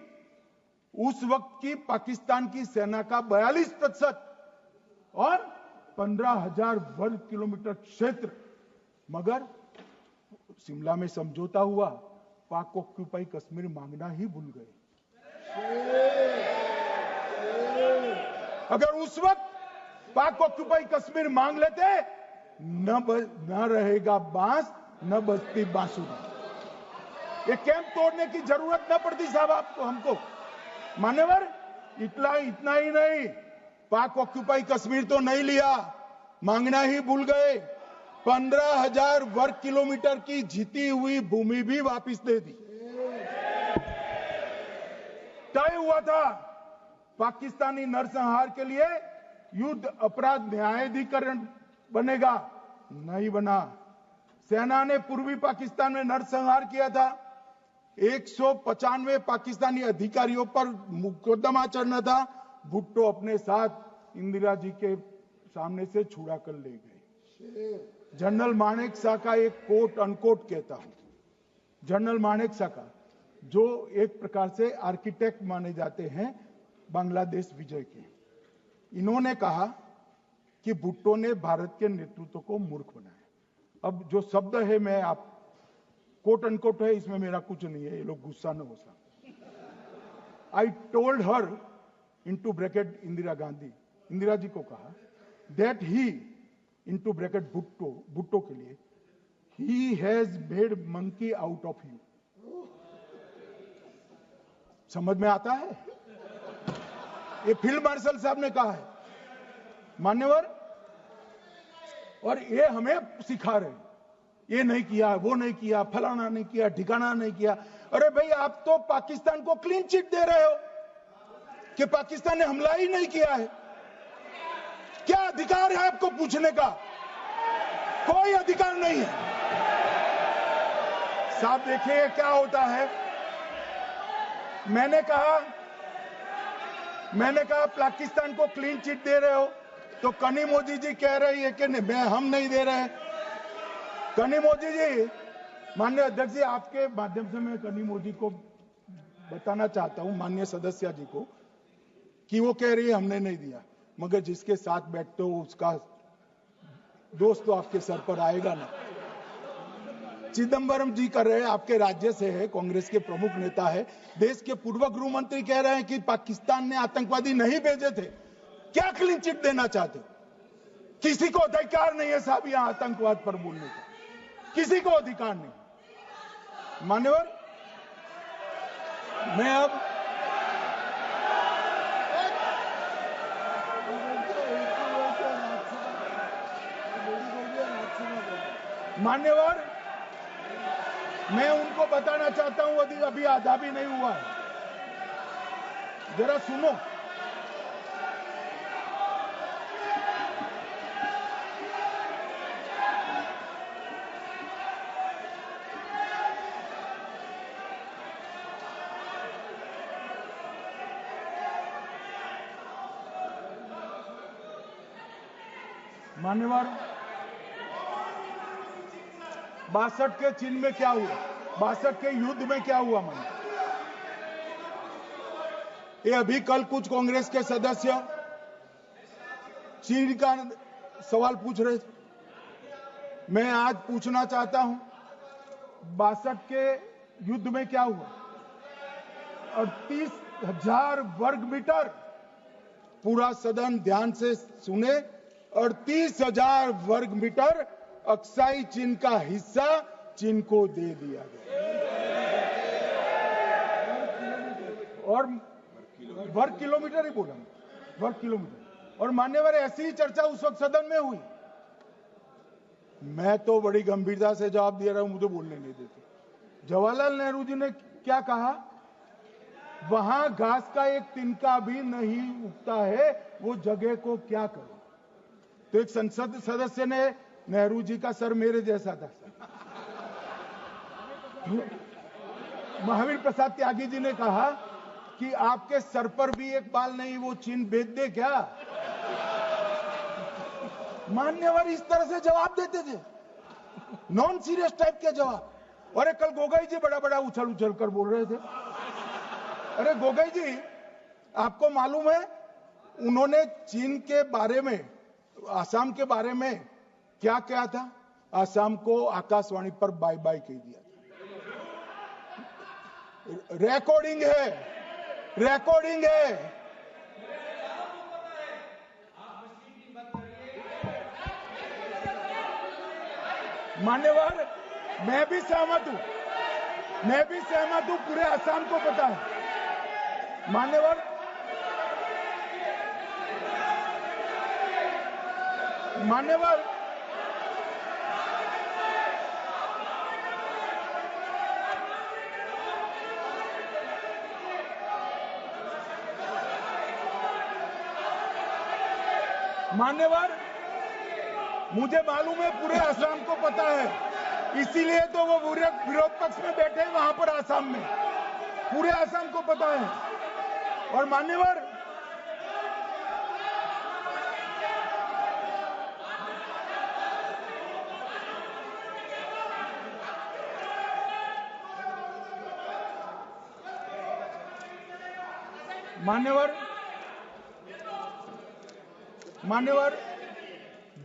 उस वक्त की पाकिस्तान की सेना का 42% और 15,000 वर्ग किलोमीटर क्षेत्र। मगर शिमला में समझौता हुआ, पाक ऑक्यूपाई कश्मीर मांगना ही भूल गए। अगर उस वक्त पाक ऑक्यूपाई कश्मीर मांग लेते, न रहेगा बांस, न बजती बांसुरी। ये कैंप तोड़ने की जरूरत न पड़ती साहब आपको, हमको। मान्यवर इतना ही नहीं, पाक ऑक्यूपाई कश्मीर तो नहीं लिया, मांगना ही भूल गए। 15,000 वर्ग किलोमीटर की जीती हुई भूमि भी वापस दे दी। तय हुआ था पाकिस्तानी नरसंहार के लिए युद्ध अपराध न्यायाधिकरण बनेगा, नहीं बना। सेना ने पूर्वी पाकिस्तान में नरसंहार किया था। 195 पाकिस्तानी अधिकारियों पर मुकदमा चढ़ना था। भुट्टो अपने साथ इंदिरा जी के सामने से छुड़ा कर ले गए। जनरल मानेकशॉ का एक कोट अनकोट कहता हूं, जनरल मानेकशॉ का, जो एक प्रकार से आर्किटेक्ट माने जाते हैं बांग्लादेश विजय के, इन्होंने कहा कि भुट्टो ने भारत के नेतृत्व को मूर्ख बनाया। अब जो शब्द है, मैं आप कोट अनकोट है, इसमें मेरा कुछ नहीं है, ये लोग गुस्सा न हो सकते। I told her into bracket Indira Gandhi, Indira ji को कहा, that he into bracket Bhutto के लिए, he has made monkey out of you. समझ में आता है? ये फील्ड मार्शल साहब ने कहा है मान्यवर, और ये हमें सिखा रहे, ये नहीं किया, वो नहीं किया, फलाना नहीं किया, ठिकाना नहीं किया। अरे भाई, आप तो पाकिस्तान को क्लीन चिट दे रहे हो कि पाकिस्तान ने हमला ही नहीं किया है। क्या अधिकार है आपको पूछने का? कोई अधिकार नहीं है। साहब देखिए क्या होता है। मैंने कहा पाकिस्तान को क्लीन चिट दे रहे हो, तो कनी मोदी जी कह रही है कि हम नहीं दे रहे हैं। कनी मोदी जी, माननीय अध्यक्ष जी, आपके माध्यम से मैं कनी मोदी को बताना चाहता हूं, माननीय सदस्य जी को, कि वो कह रही है हमने नहीं दिया, मगर जिसके साथ बैठते हो उसका दोस्त तो आपके सर पर आएगा ना। चिदंबरम जी कर रहे हैं, आपके राज्य से है, कांग्रेस के प्रमुख नेता है। देश के पूर्व गृह मंत्री कह रहे हैं कि पाकिस्तान ने आतंकवादी नहीं भेजे थे। क्या क्लीन चिट देना चाहते? किसी को अधिकार नहीं है साहब यहां आतंकवाद पर बोलने का, किसी को अधिकार नहीं। मान्यवर, मैं अब मान्यवर, मैं उनको बताना चाहता हूं, अभी आधा भी नहीं हुआ है, जरा सुनो। मान्यवर, 62 के चिन्ह में क्या हुआ, 62 के युद्ध में क्या हुआ? ये अभी कल कुछ कांग्रेस के सदस्य चीन का सवाल पूछ रहे थे, मैं आज पूछना चाहता हूं 62 के युद्ध में क्या हुआ? 38,000 वर्ग मीटर, पूरा सदन ध्यान से सुने, 38,000 वर्ग मीटर अक्साई चीन का हिस्सा चीन को दे दिया गया, और वर्ग किलोमीटर ही बोला, वर्ग किलोमीटर। और मान्यवर, ऐसी ही चर्चा उस वक्त सदन में हुई। मैं तो बड़ी गंभीरता से जवाब दे रहा हूं, मुझे बोलने नहीं देते। जवाहरलाल नेहरू जी ने क्या कहा? वहां घास का एक तिनका भी नहीं उगता है, वो जगह को क्या करो। तो एक संसद सदस्य ने, नेहरू जी का सर मेरे जैसा था, महावीर प्रसाद त्यागी जी ने कहा कि आपके सर पर भी एक बाल नहीं, वो चीन भेज दे क्या? मान्यवर इस तरह से जवाब देते थे, नॉन सीरियस टाइप के जवाब। और कल गोगोई जी बड़ा बड़ा उछल उछल कर बोल रहे थे। अरे गोगोई जी, आपको मालूम है उन्होंने चीन के बारे में, आसाम के बारे में क्या कहा था? आसाम को आकाशवाणी पर बाय बाय कह दिया था। रिकॉर्डिंग है, रिकॉर्डिंग है। मान्यवर, मैं भी सहमत हूं, पूरे आसाम को पता है। मान्यवर, मुझे मालूम है पूरे आसाम को पता है, इसीलिए तो वो विरोध पक्ष में बैठे हैं वहां पर आसाम में, पूरे आसाम को पता है। और मान्यवर,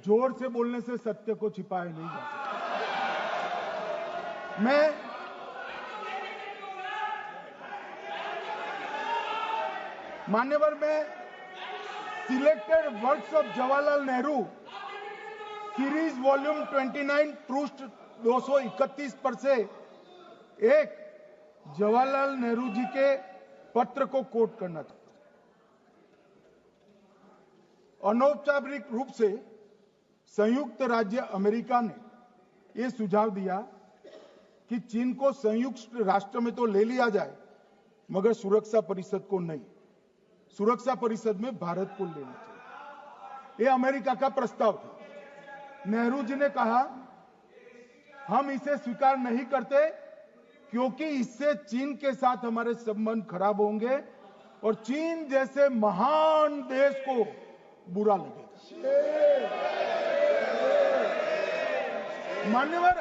जोर से बोलने से सत्य को छिपाया नहीं जा सकता। मान्यवर, मैं selected works of Jawaharlal Nehru series volume 29 पृष्ठ 231 पर से एक जवाहरलाल नेहरू जी के पत्र को कोट करना था। अनौपचारिक रूप से संयुक्त राज्य अमेरिका ने यह सुझाव दिया कि चीन को संयुक्त राष्ट्र में तो ले लिया जाए, मगर सुरक्षा परिषद को नहीं, सुरक्षा परिषद में भारत को लेना चाहिए। यह अमेरिका का प्रस्ताव था। नेहरू जी ने कहा हम इसे स्वीकार नहीं करते, क्योंकि इससे चीन के साथ हमारे संबंध खराब होंगे और चीन जैसे महान देश को बुरा लगेगा। मान्यवर,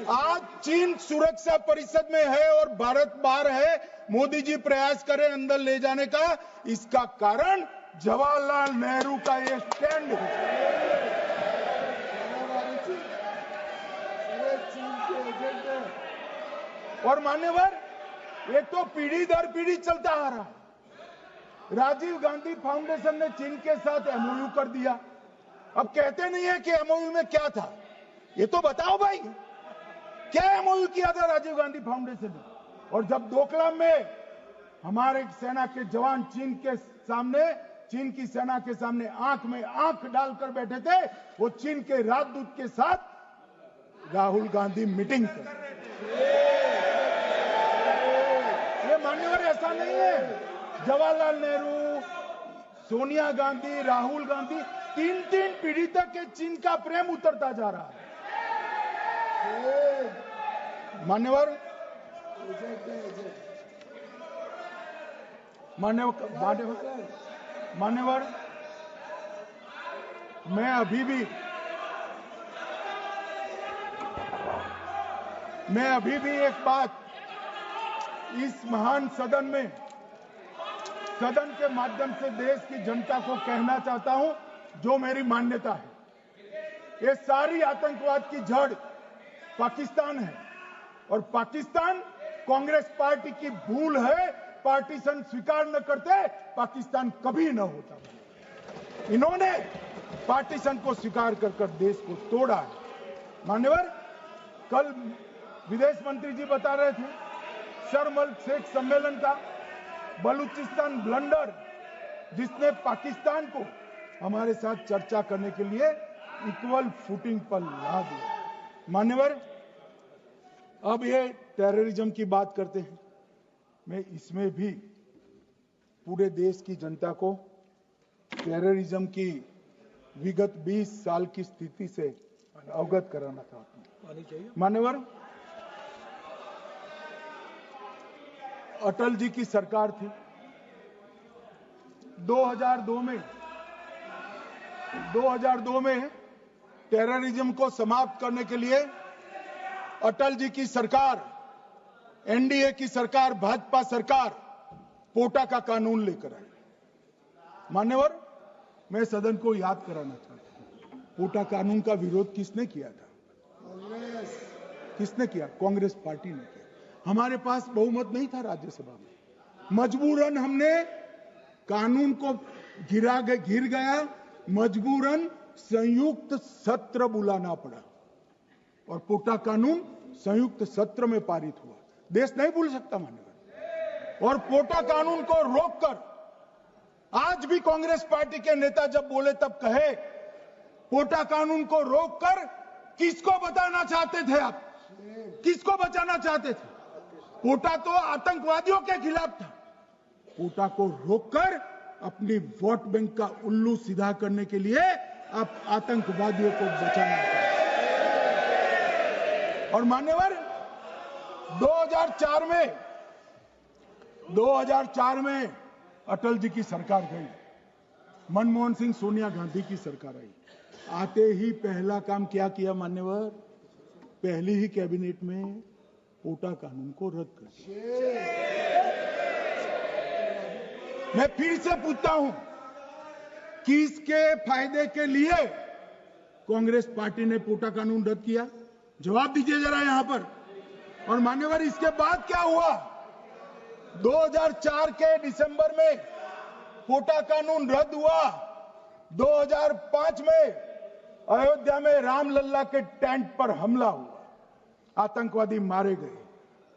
आज चीन सुरक्षा परिषद में है और भारत बाहर है। मोदी जी प्रयास करें अंदर ले जाने का, इसका कारण जवाहरलाल नेहरू का ये स्टैंड है। और मान्यवर, ये तो पीढ़ी दर पीढ़ी चलता आ रहा है। राजीव गांधी फाउंडेशन ने चीन के साथ एमओयू कर दिया। अब कहते नहीं है कि एमओयू में क्या था, ये तो बताओ भाई, क्या एमओयू किया था राजीव गांधी फाउंडेशन ने? और जब डोकलाम में हमारे सेना के जवान चीन की सेना के सामने आंख में आंख डालकर बैठे थे, वो चीन के राजदूत के साथ राहुल गांधी मीटिंग कर। ये मान्यवर ऐसा नहीं है। जवाहरलाल नेहरू, सोनिया गांधी, राहुल गांधी, तीन पीढ़ी तक के चीन का प्रेम उतरता जा रहा है। मान्यवर, मैं अभी भी एक बात इस महान सदन के माध्यम से देश की जनता को कहना चाहता हूं, जो मेरी मान्यता है। ये सारी आतंकवाद की जड़ पाकिस्तान है और पाकिस्तान कांग्रेस पार्टी की भूल है। पार्टीशन स्वीकार न करते, पाकिस्तान कभी न होता। इन्होंने पार्टीशन को स्वीकार कर देश को तोड़ा है। मान्यवर, कल विदेश मंत्री जी बता रहे थे शर्म अल शेख सम्मेलन का बलूचिस्तान ब्लंडर, जिसने पाकिस्तान को हमारे साथ चर्चा करने के लिए इक्वल फुटिंग पर ला दिया। मान्यवर, अब ये टेररिज्म की बात करते हैं। मैं इसमें भी पूरे देश की जनता को टेररिज्म की विगत 20 साल की स्थिति से अवगत कराना चाहता हूं। मान्यवर, अटल जी की सरकार थी। 2002 में टेररिज्म को समाप्त करने के लिए अटल जी की सरकार, एनडीए की सरकार, भाजपा सरकार पोटा का कानून लेकर आई। मान्यवर, मैं सदन को याद कराना चाहता हूं, पोटा कानून का विरोध किसने किया था? किसने किया? कांग्रेस पार्टी ने किया। हमारे पास बहुमत नहीं था राज्यसभा में। मजबूरन हमने कानून को घिर गया, मजबूरन संयुक्त सत्र बुलाना पड़ा और पोटा कानून संयुक्त सत्र में पारित हुआ। देश नहीं भूल सकता मान्यवर। और पोटा कानून को रोककर आज भी कांग्रेस पार्टी के नेता जब बोले तब कहे, पोटा कानून को रोककर किसको बताना चाहते थे आप? किसको बचाना चाहते थे? पोटा तो आतंकवादियों के खिलाफ था। पोटा को रोककर अपनी वोट बैंक का उल्लू सीधा करने के लिए आप आतंकवादियों को बचाना चाहते। और मान्यवर, 2004 में अटल जी की सरकार गई, मनमोहन सिंह, सोनिया गांधी की सरकार आई। आते ही पहला काम क्या किया मान्यवर? पहली ही कैबिनेट में पोटा कानून को रद्द कर दिया। मैं फिर से पूछता हूं, किसके फायदे के लिए कांग्रेस पार्टी ने पोटा कानून रद्द किया? जवाब दीजिए जरा यहां पर। और मान्यवर, इसके बाद क्या हुआ? 2004 के दिसंबर में पोटा कानून रद्द हुआ। 2005 में अयोध्या में रामलल्ला के टेंट पर हमला हुआ, आतंकवादी मारे गए।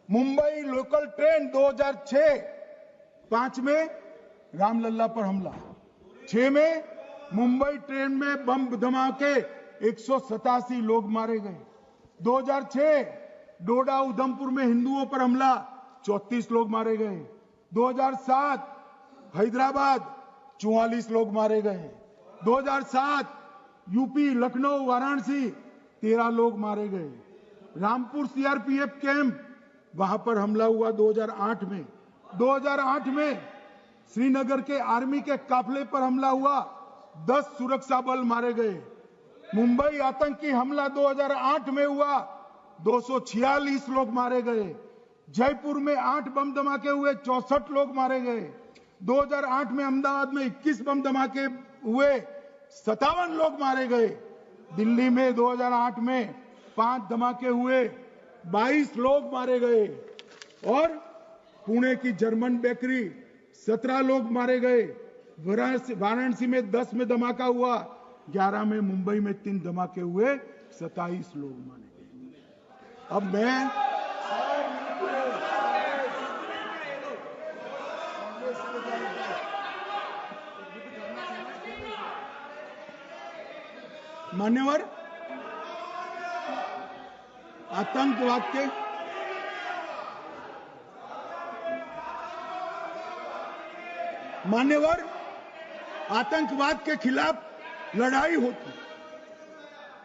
मुंबई लोकल ट्रेन 2005 में रामलल्ला पर हमला, 6 में मुंबई ट्रेन में बम धमाके 187 लोग मारे गए। 2006 डोडा उधमपुर में हिंदुओं पर हमला, 34 लोग मारे गए। 2007 हैदराबाद 44 लोग मारे गए। 2007 यूपी लखनऊ वाराणसी 13 लोग मारे गए। रामपुर सीआरपीएफ कैंप, वहां पर हमला हुआ 2008 में। 2008 में श्रीनगर के आर्मी के काफिले पर हमला हुआ, 10 सुरक्षा बल मारे गए। मुंबई आतंकी हमला 2008 में हुआ, 246 लोग मारे गए। जयपुर में 8 बम धमाके हुए, 64 लोग मारे गए। 2008 में अहमदाबाद में 21 बम धमाके हुए, 57 लोग मारे गए। दिल्ली में 2008 में 5 धमाके हुए, 22 लोग मारे गए। और पुणे की जर्मन बेकरी 17 लोग मारे गए। वाराणसी में 10 में धमाका हुआ, 11 में मुंबई में 3 धमाके हुए, 27 लोग मारे गए। अब मैं मान्यवर, आतंकवाद के आतंकवाद के खिलाफ लड़ाई होती,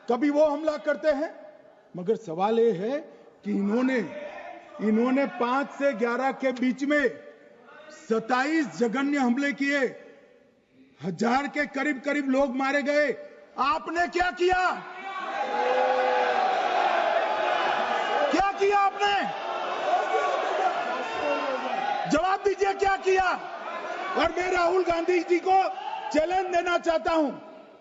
कभी वो हमला करते हैं, मगर सवाल ये है कि इन्होंने 5 से 11 के बीच में 27 जघन्य हमले किए, 1000 के करीब लोग मारे गए। आपने क्या किया? क्या किया आपने? जवाब दीजिए, क्या किया? और मैं राहुल गांधी जी को चैलेंज देना चाहता हूं,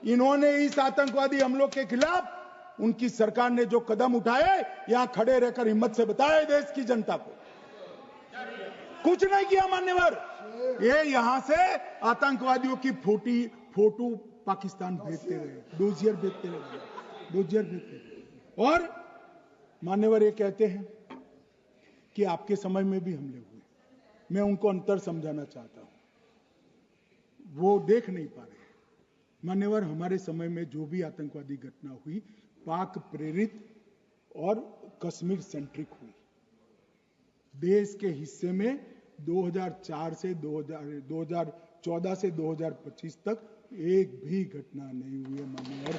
इन्होंने इस आतंकवादी हमलों के खिलाफ उनकी सरकार ने जो कदम उठाए, यहां खड़े रहकर हिम्मत से बताए देश की जनता को। कुछ नहीं किया मान्यवर। ये यहां से आतंकवादियों की फोटो पाकिस्तान भेजते रहे, डोजियर भेजते रहे। और मान्यवर ये कहते हैं कि आपके समय में भी हमले हुए। मैं उनको अंतर समझाना चाहता हूं, वो देख नहीं पा रहे। मान्यवर, हमारे समय में जो भी आतंकवादी घटना हुई, पाक प्रेरित और कश्मीर सेंट्रिक हुई। देश के हिस्से में 2014 से 2025 तक एक भी घटना नहीं हुई है मान्यवर।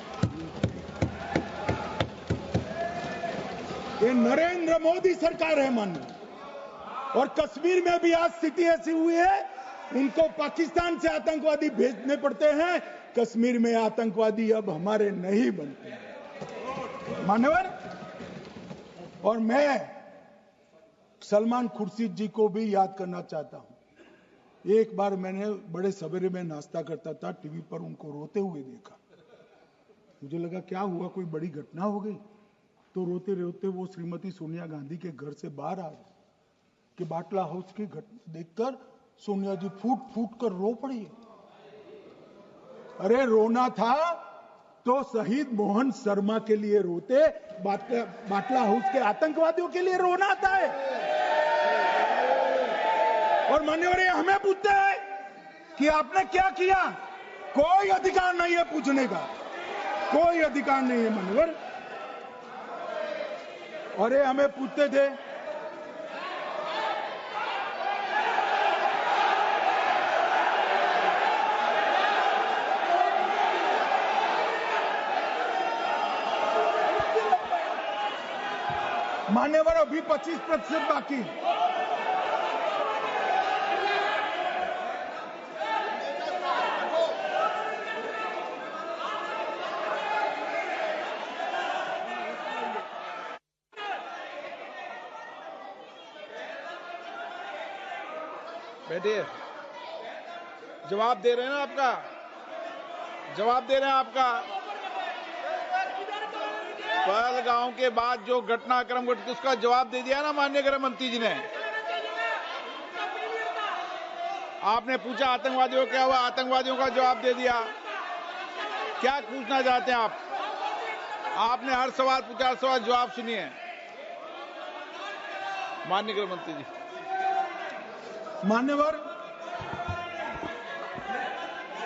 ये नरेंद्र मोदी सरकार है मान्यवर। और कश्मीर में भी आज स्थिति ऐसी हुई है, उनको पाकिस्तान से आतंकवादी भेजने पड़ते हैं। कश्मीर में आतंकवादी अब हमारे नहीं बनते हैं मान्यवर। और मैं सलमान खुर्शीद जी को भी याद करना चाहता हूं। एक बार मैंने बड़े सवेरे में नाश्ता करता था, टीवी पर उनको रोते हुए देखा। मुझे लगा क्या हुआ, कोई बड़ी घटना हो गई। तो रोते रोते वो श्रीमती सोनिया गांधी के घर से बाहर आ गए कि बाटला हाउस की घटना देखकर सोनिया जी फूट फूट कर रो पड़ी। अरे रोना था तो शहीद मोहन शर्मा के लिए रोते, बाटला हाउस के आतंकवादियों के लिए रोना आता है। और मान्यवर, हमें पूछते हैं कि आपने क्या किया। कोई अधिकार नहीं है पूछने का, कोई अधिकार नहीं है मान्यवर। और ये हमें पूछते थे मान्यवर, अभी 25% बाकी। बैठिए, जवाब दे रहे हैं ना आपका, जवाब दे रहे हैं आपका। पहलगांव के बाद जो घटनाक्रम घटित, उसका जवाब दे दिया ना माननीय गृह मंत्री जी ने। आपने पूछा आतंकवादियों क्या हुआ, आतंकवादियों का जवाब दे दिया। क्या पूछना चाहते हैं आप? आपने हर सवाल पूछा, हर सवाल जवाब सुनिए माननीय गृह मंत्री जी।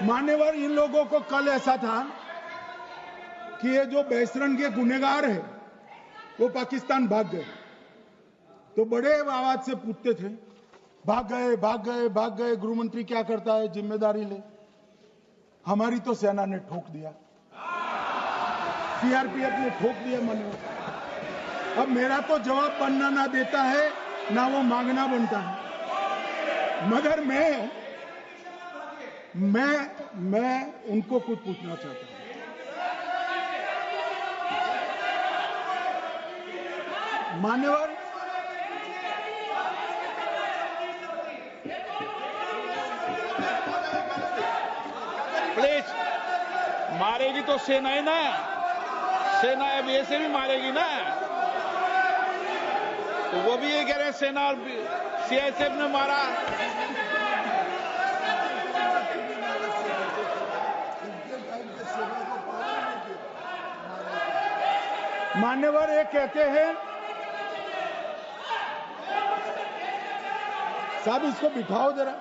मान्यवर, इन लोगों को कल ऐसा था कि ये जो बेसरन के गुनहगार है वो पाकिस्तान भाग गए। तो बड़े आवाज से पूछते थे, भाग गए भाग गए भाग गए, गृह मंत्री क्या करता है, जिम्मेदारी ले। हमारी तो सेना ने ठोक दिया, सीआरपीएफ ने ठोक दिया मान्यवर। अब मेरा तो जवाब बनना ना देता है, ना वो मांगना बनता है। मगर मैं उनको कुछ पूछना चाहता हूं। मान्यवर, प्लीज, मारेगी तो सेना है ना, सेना अब ऐसे भी मारेगी ना, तो वो भी ये कह रहे हैं सेना और सीआईएसएफ ने मारा। मान्यवर ये कहते हैं, साहब इसको बिठाओ जरा।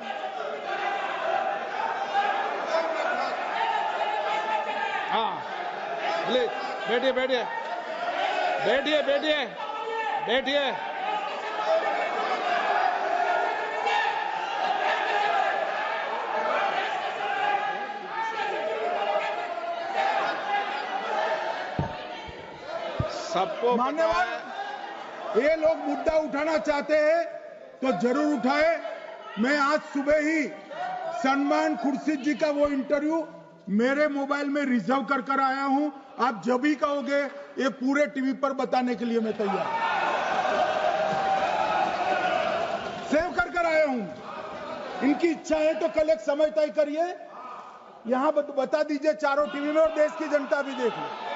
हाँ, प्लीज बैठिए बैठिए बैठिए बैठिए बैठिए। सबको मान्यवर, ये लोग मुद्दा उठाना चाहते हैं तो जरूर उठाए। मैं आज सुबह ही सलमान खुर्शीद जी का वो इंटरव्यू मेरे मोबाइल में रिजर्व कर आया हूं। आप जब भी कहोगे ये पूरे टीवी पर बताने के लिए मैं तैयार हूं। सेव कर आया हूं। इनकी इच्छा है तो कल एक समय तय करिए, यहां बता दीजिए चारों टीवी में, और देश की जनता भी देख ले।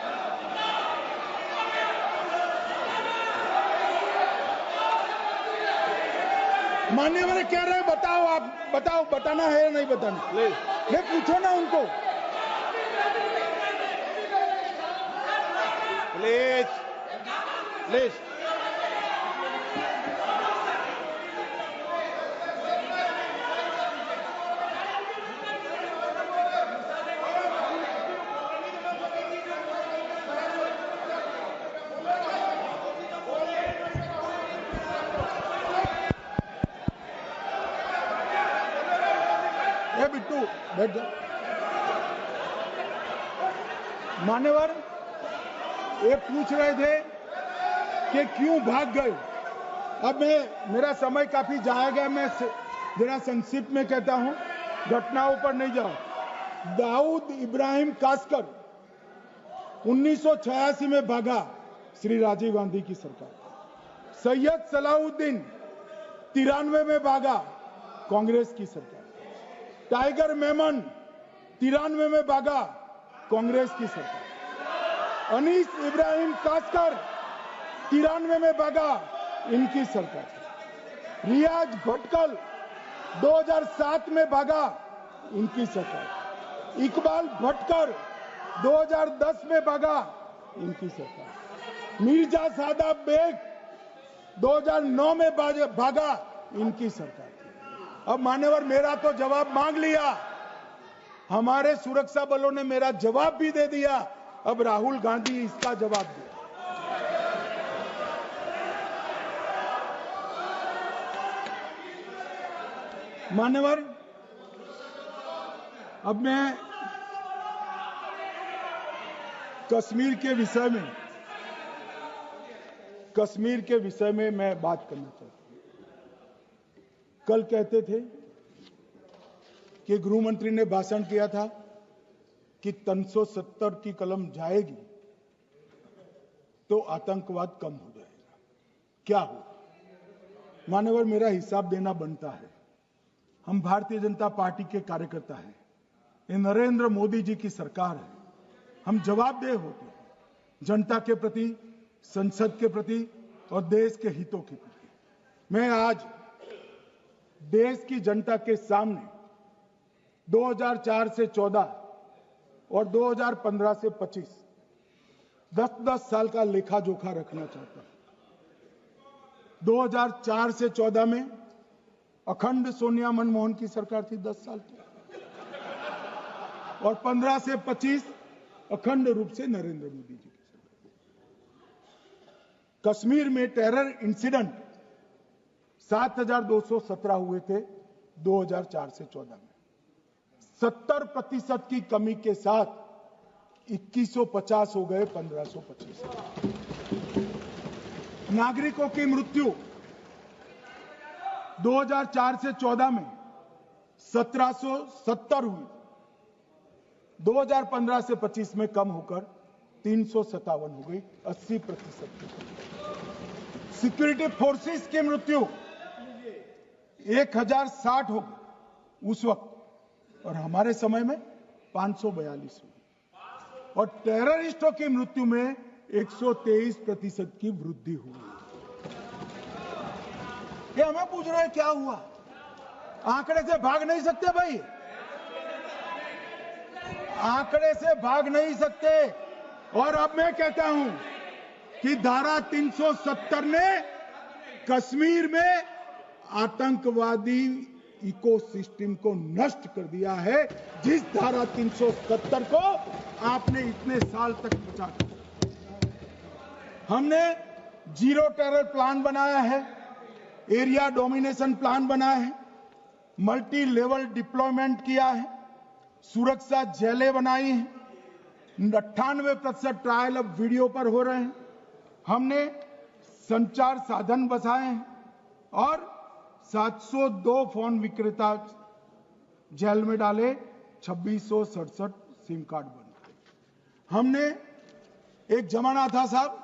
मान्यवर कह रहे हैं बताओ, आप बताओ, बताना है या नहीं बताना? नहीं, पूछो ना उनको। Please please. बिट्टू बैठ जा। मान्यवर ये पूछ रहे थे कि क्यों भाग गए। अब मेरा समय काफी जाएगा, मैं जरा संक्षिप्त में कहता हूं, घटनाओं पर नहीं जाऊं। दाऊद इब्राहिम कासकर 1986 में भागा, श्री राजीव गांधी की सरकार। सैयद सलाउद्दीन 93 में भागा, कांग्रेस की सरकार। टाइगर मेमन 93 में भागा, कांग्रेस की सरकार। अनीस इब्राहिम कासकर 93 में भागा, इनकी सरकार। रियाज भटकल 2007 में भागा, इनकी सरकार। इकबाल भटकर 2010 में भागा, इनकी सरकार। मिर्जा सादाब बेग 2009 में भागा, इनकी सरकार। अब मान्यवर मेरा तो जवाब मांग लिया, हमारे सुरक्षा बलों ने मेरा जवाब भी दे दिया, अब राहुल गांधी इसका जवाब दे। मान्यवर अब मैं कश्मीर के विषय में मैं बात करना चाहता हूं। कल कहते थे कि गृह मंत्री ने भाषण किया था कि 370 की कलम जाएगी तो आतंकवाद कम हो जाएगा। क्या हो? मान्यवर मेरा हिसाब देना बनता है। हम भारतीय जनता पार्टी के कार्यकर्ता हैं, ये नरेंद्र मोदी जी की सरकार है, हम जवाबदेह होते हैं जनता के प्रति, संसद के प्रति और देश के हितों के प्रति। मैं आज देश की जनता के सामने 2004 से 14 और 2015 से 25 10-10 साल का लेखा जोखा रखना चाहता हूं। 2004 से 14 में अखंड सोनिया मनमोहन की सरकार थी 10 साल की, और 15 से 25 अखंड रूप से नरेंद्र मोदी जी की सरकार। कश्मीर में टेरर इंसिडेंट 7,217 हुए थे 2004 से 14 में। 70% की कमी के साथ 2150 हो गए 1525। नागरिकों की मृत्यु 2004 से 14 में 1770 हुई, 2015 से 25 में कम होकर 357 हो गई, 80%। सिक्योरिटी फोर्सेस की मृत्यु 1060 हो गई उस वक्त, और हमारे समय में 542 हुई, और टेररिस्टों की मृत्यु में 123% की वृद्धि हुई। ये हमें पूछ रहे हैं क्या हुआ? आंकड़े से भाग नहीं सकते भाई, आंकड़े से भाग नहीं सकते। और अब मैं कहता हूं कि धारा 370 ने कश्मीर में आतंकवादी इकोसिस्टम को नष्ट कर दिया है, जिस धारा 370 को आपने इतने साल तक बचा कर। हमने जीरो टेरर प्लान बनाया है, एरिया डोमिनेशन प्लान बनाया है, मल्टी लेवल डिप्लॉयमेंट किया है, सुरक्षा जेलें बनाई हैं, 98% ट्रायल अब वीडियो पर हो रहे हैं, हमने संचार साधन बसाए हैं और 702 फोन विक्रेता जेल में डाले, 2667 सिम कार्ड बने। हमने एक जमाना था साहब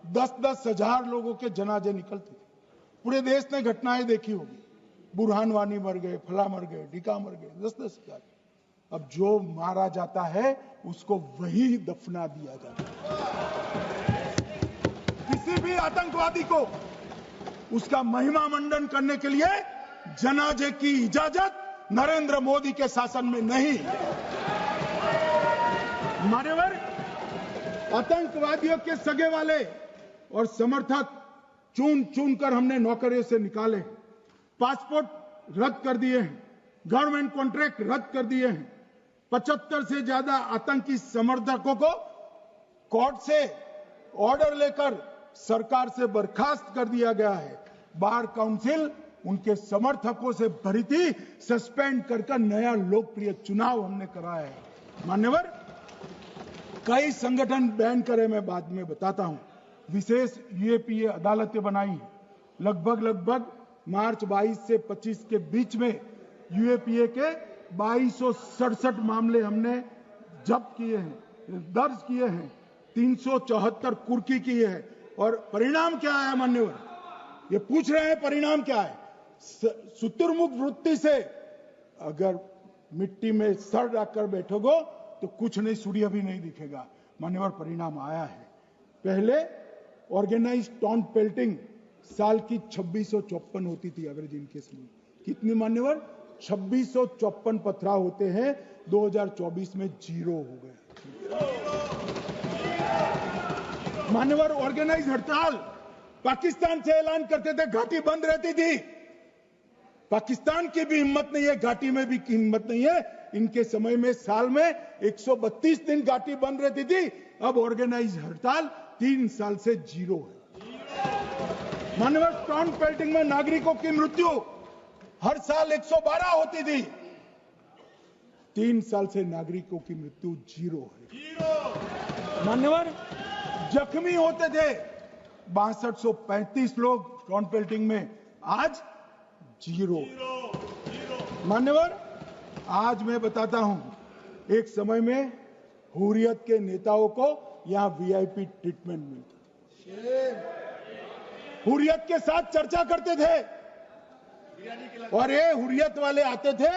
10-10 हजार लोगों के जनाजे निकलते थे, पूरे देश ने घटनाएं देखी होगी, बुरहान वानी मर गए, फला मर गए, ढिका मर गए, 10-10 हजार। अब जो मारा जाता है उसको वही दफना दिया जाता है। किसी भी आतंकवादी को उसका महिमा मंडन करने के लिए जनाजे की इजाजत नरेंद्र मोदी के शासन में नहीं। मान्यवर, आतंकवादियों के सगे वाले और समर्थक चुन चुन कर हमने नौकरियों से निकाले, पासपोर्ट रद्द कर दिए हैं, गवर्नमेंट कॉन्ट्रैक्ट रद्द कर दिए हैं, 75 से ज्यादा आतंकी समर्थकों को कोर्ट से ऑर्डर लेकर सरकार से बर्खास्त कर दिया गया है। बार काउंसिल उनके समर्थकों से भरी थी, सस्पेंड कर नया लोकप्रिय चुनाव हमने कराया है। मान्यवर, कई संगठन बैन करे, मैं बाद में बताता हूं। विशेष यूएपीए अदालतें बनाई हैं, लगभग मार्च 22 से 25 के बीच में यूएपीए के 2267 मामले हमने जब्त किए हैं, दर्ज किए हैं, 374 कुर्की किए हैं। और परिणाम क्या है मान्यवर? ये पूछ रहे हैं परिणाम क्या है? शुतुरमुख वृत्ति से अगर मिट्टी में सर रखकर बैठोगे तो कुछ नहीं, सूर्य भी नहीं दिखेगा। मान्यवर, परिणाम आया है। पहले ऑर्गेनाइज टॉन्ट पेल्टिंग साल की 2654 होती थी एवरेज इनकेस में। कितनी मान्यवर? 2654 पथराव होते हैं, 2024 में 0 हो गए। मान्यवर, ऑर्गेनाइज हड़ताल पाकिस्तान से ऐलान करते थे, घाटी बंद रहती थी। पाकिस्तान की भी हिम्मत नहीं है, घाटी में भी हिम्मत नहीं है। इनके समय में साल में 132 दिन घाटी बंद रहती थी, अब ऑर्गेनाइज हड़ताल 3 साल से 0 है। मान्यवर, टॉन्ट पेल्टिंग में नागरिकों की मृत्यु हर साल 112 होती थी, 3 साल से नागरिकों की मृत्यु 0 है। मान्यवर, जख्मी होते थे 6235 लोग टॉन्ट पेल्टिंग में, आज 0। मान्यवर, आज मैं बताता हूं, एक समय में हुर्रियत के नेताओं को यहां वीआईपी ट्रीटमेंट मिलता, हुर्रियत के साथ चर्चा करते थे, और ये हुर्रियत वाले आते थे,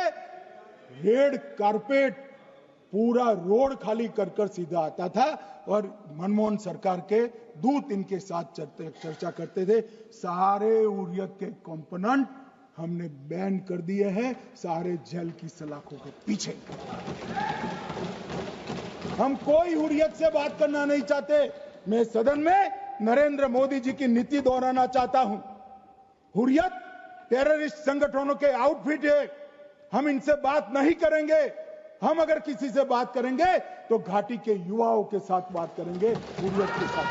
रेड कारपेट पूरा रोड खाली कर सीधा आता था, और मनमोहन सरकार के दूत इनके साथ चर्चा करते थे। सारे हुर्रियत के कंपोनेंट हमने बैन कर दिए हैं, सारे जेल की सलाखों के पीछे। हम कोई हुर्रियत से बात करना नहीं चाहते। मैं सदन में नरेंद्र मोदी जी की नीति दोहराना चाहता हूं। हुर्रियत टेररिस्ट संगठनों के आउटफिट है, हम इनसे बात नहीं करेंगे। हम अगर किसी से बात करेंगे तो घाटी के युवाओं के साथ बात करेंगे, हुर्रियत के साथ।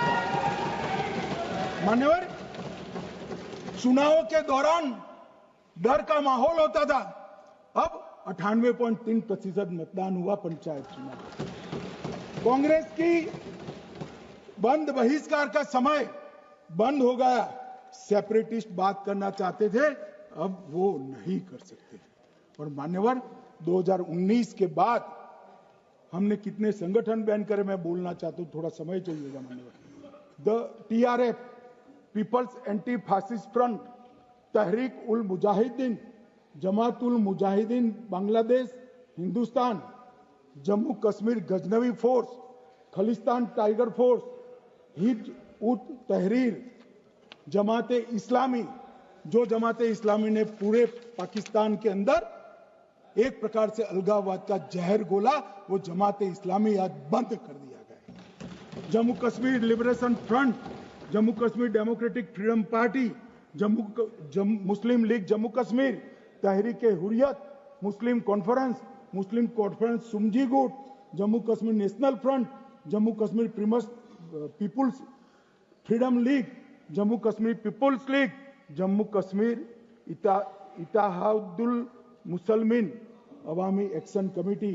मान्यवर, चुनाव के दौरान डर का माहौल होता था, अब 98.3% मतदान हुआ पंचायत चुनाव। कांग्रेस की बंद बहिष्कार का समय बंद हो गया। सेपरेटिस्ट बात करना चाहते थे, अब वो नहीं कर सकते। और मान्यवर 2019 के बाद हमने कितने संगठन बैन करे, मैं बोलना चाहता हूं, थोड़ा समय चाहिएगा मान्यवर। The TRF, people's anti fascist front, Tehreek ul Mujahideen, Jamaat ul Mujahideen Bangladesh Hindustan, Jammu Kashmir Ghaznavi force, Khalistan tiger force, Hizb ut Tahrir, जमाते इस्लामी, जो जमाते इस्लामी ने पूरे पाकिस्तान के अंदर एक प्रकार से अलगाववाद का जहर घोला, वो जमाते इस्लामी आज बंद कर दिया गया। Jammu Kashmir liberation front, Jammu Kashmir democratic freedom party, Muslim league Jammu Kashmir, Tehreek Hurriyat, Muslim conference Sumji गुट, Jammu Kashmir national front, Jammu Kashmir people's freedom league, Jammu Kashmir people's league, Jammu Kashmir Ittehadul Muslimeen Awami action committee,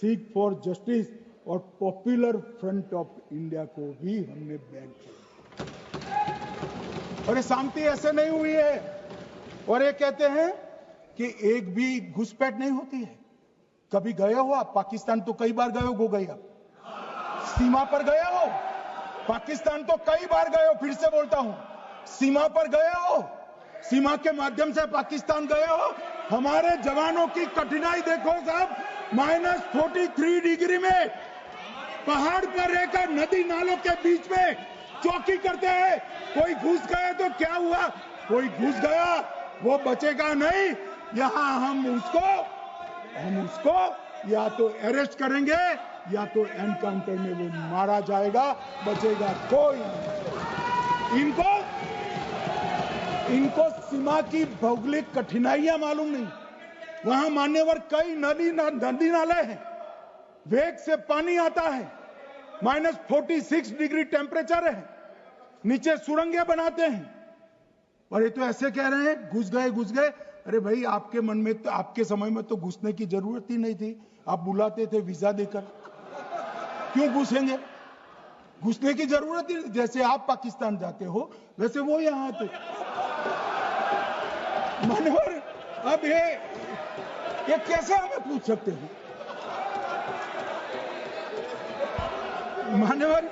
Sikh for justice और पॉपुलर फ्रंट ऑफ इंडिया को भी हमने बैन किया। और ये शांति ऐसे नहीं हुई है। और ये कहते हैं कि एक भी घुसपैठ नहीं होती है। कभी गए हो आप पाकिस्तान? तो कई बार गए हो गई आप सीमा पर गए हो? पाकिस्तान तो कई बार गए हो, फिर से बोलता हूं, सीमा पर गए हो, सीमा के माध्यम से पाकिस्तान गए हो। हमारे जवानों की कठिनाई देखो साहब, -43 डिग्री में पहाड़ पर रहकर नदी नालों के बीच में चौकी करते हैं। कोई घुस गए तो क्या हुआ? कोई घुस गया वो बचेगा नहीं। यहां हम उसको या तो अरेस्ट करेंगे या तो एनकाउंटर में वो मारा जाएगा, बचेगा कोई नहीं। इनको सीमा की भौगोलिक कठिनाइयां मालूम नहीं। वहां मान्यवर कई नदी नाले हैं, वेग से पानी आता है, -46 डिग्री टेम्परेचर है, नीचे सुरंगें बनाते हैं। और ये तो ऐसे कह रहे हैं घुस गए। अरे भाई, आपके मन में तो, आपके समय में तो घुसने की जरूरत ही नहीं थी। आप बुलाते थे वीजा देकर, क्यों घुसेंगे? घुसने की जरूरत ही, जैसे आप पाकिस्तान जाते हो वैसे वो यहां आते। मानवर, अब ये कैसे हमें पूछ सकते हैं? मान्यवर,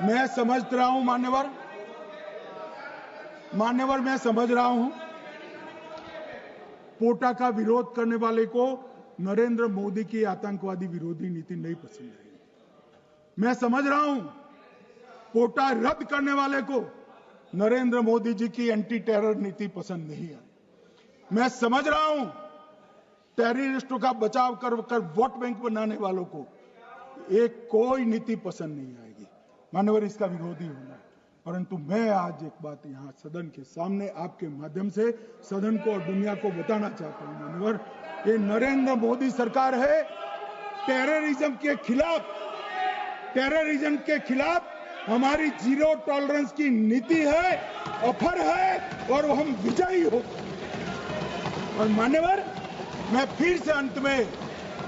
मैं समझ रहा हूं मान्यवर, मैं समझ रहा हूं पोटा का विरोध करने वाले को नरेंद्र मोदी की आतंकवादी विरोधी नीति नहीं पसंद आई। मैं समझ रहा हूं पोटा रद्द करने वाले को नरेंद्र मोदी जी की एंटी टेरर नीति पसंद नहीं आई। मैं समझ रहा हूं टेररिस्टों का बचाव कर वोट बैंक बनाने वालों को एक कोई नीति पसंद नहीं आएगी। मानवर, इसका विरोधी होना है। परंतु मैं आज एक बात यहां सदन के सामने आपके माध्यम से सदन को और दुनिया को बताना चाहता हूं। मानवर, ये नरेंद्र मोदी सरकार है, टेररिज्म के खिलाफ हमारी जीरो टॉलरेंस की नीति है, ऑफर है, और हम विजयी हो। और मान्यवर, मैं फिर से अंत में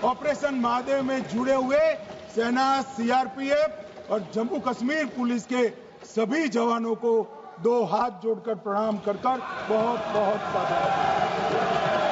ऑपरेशन महादेव में जुड़े हुए सेना, CRPF और जम्मू कश्मीर पुलिस के सभी जवानों को 2 हाथ जोड़कर प्रणाम कर बहुत बहुत धन्यवाद।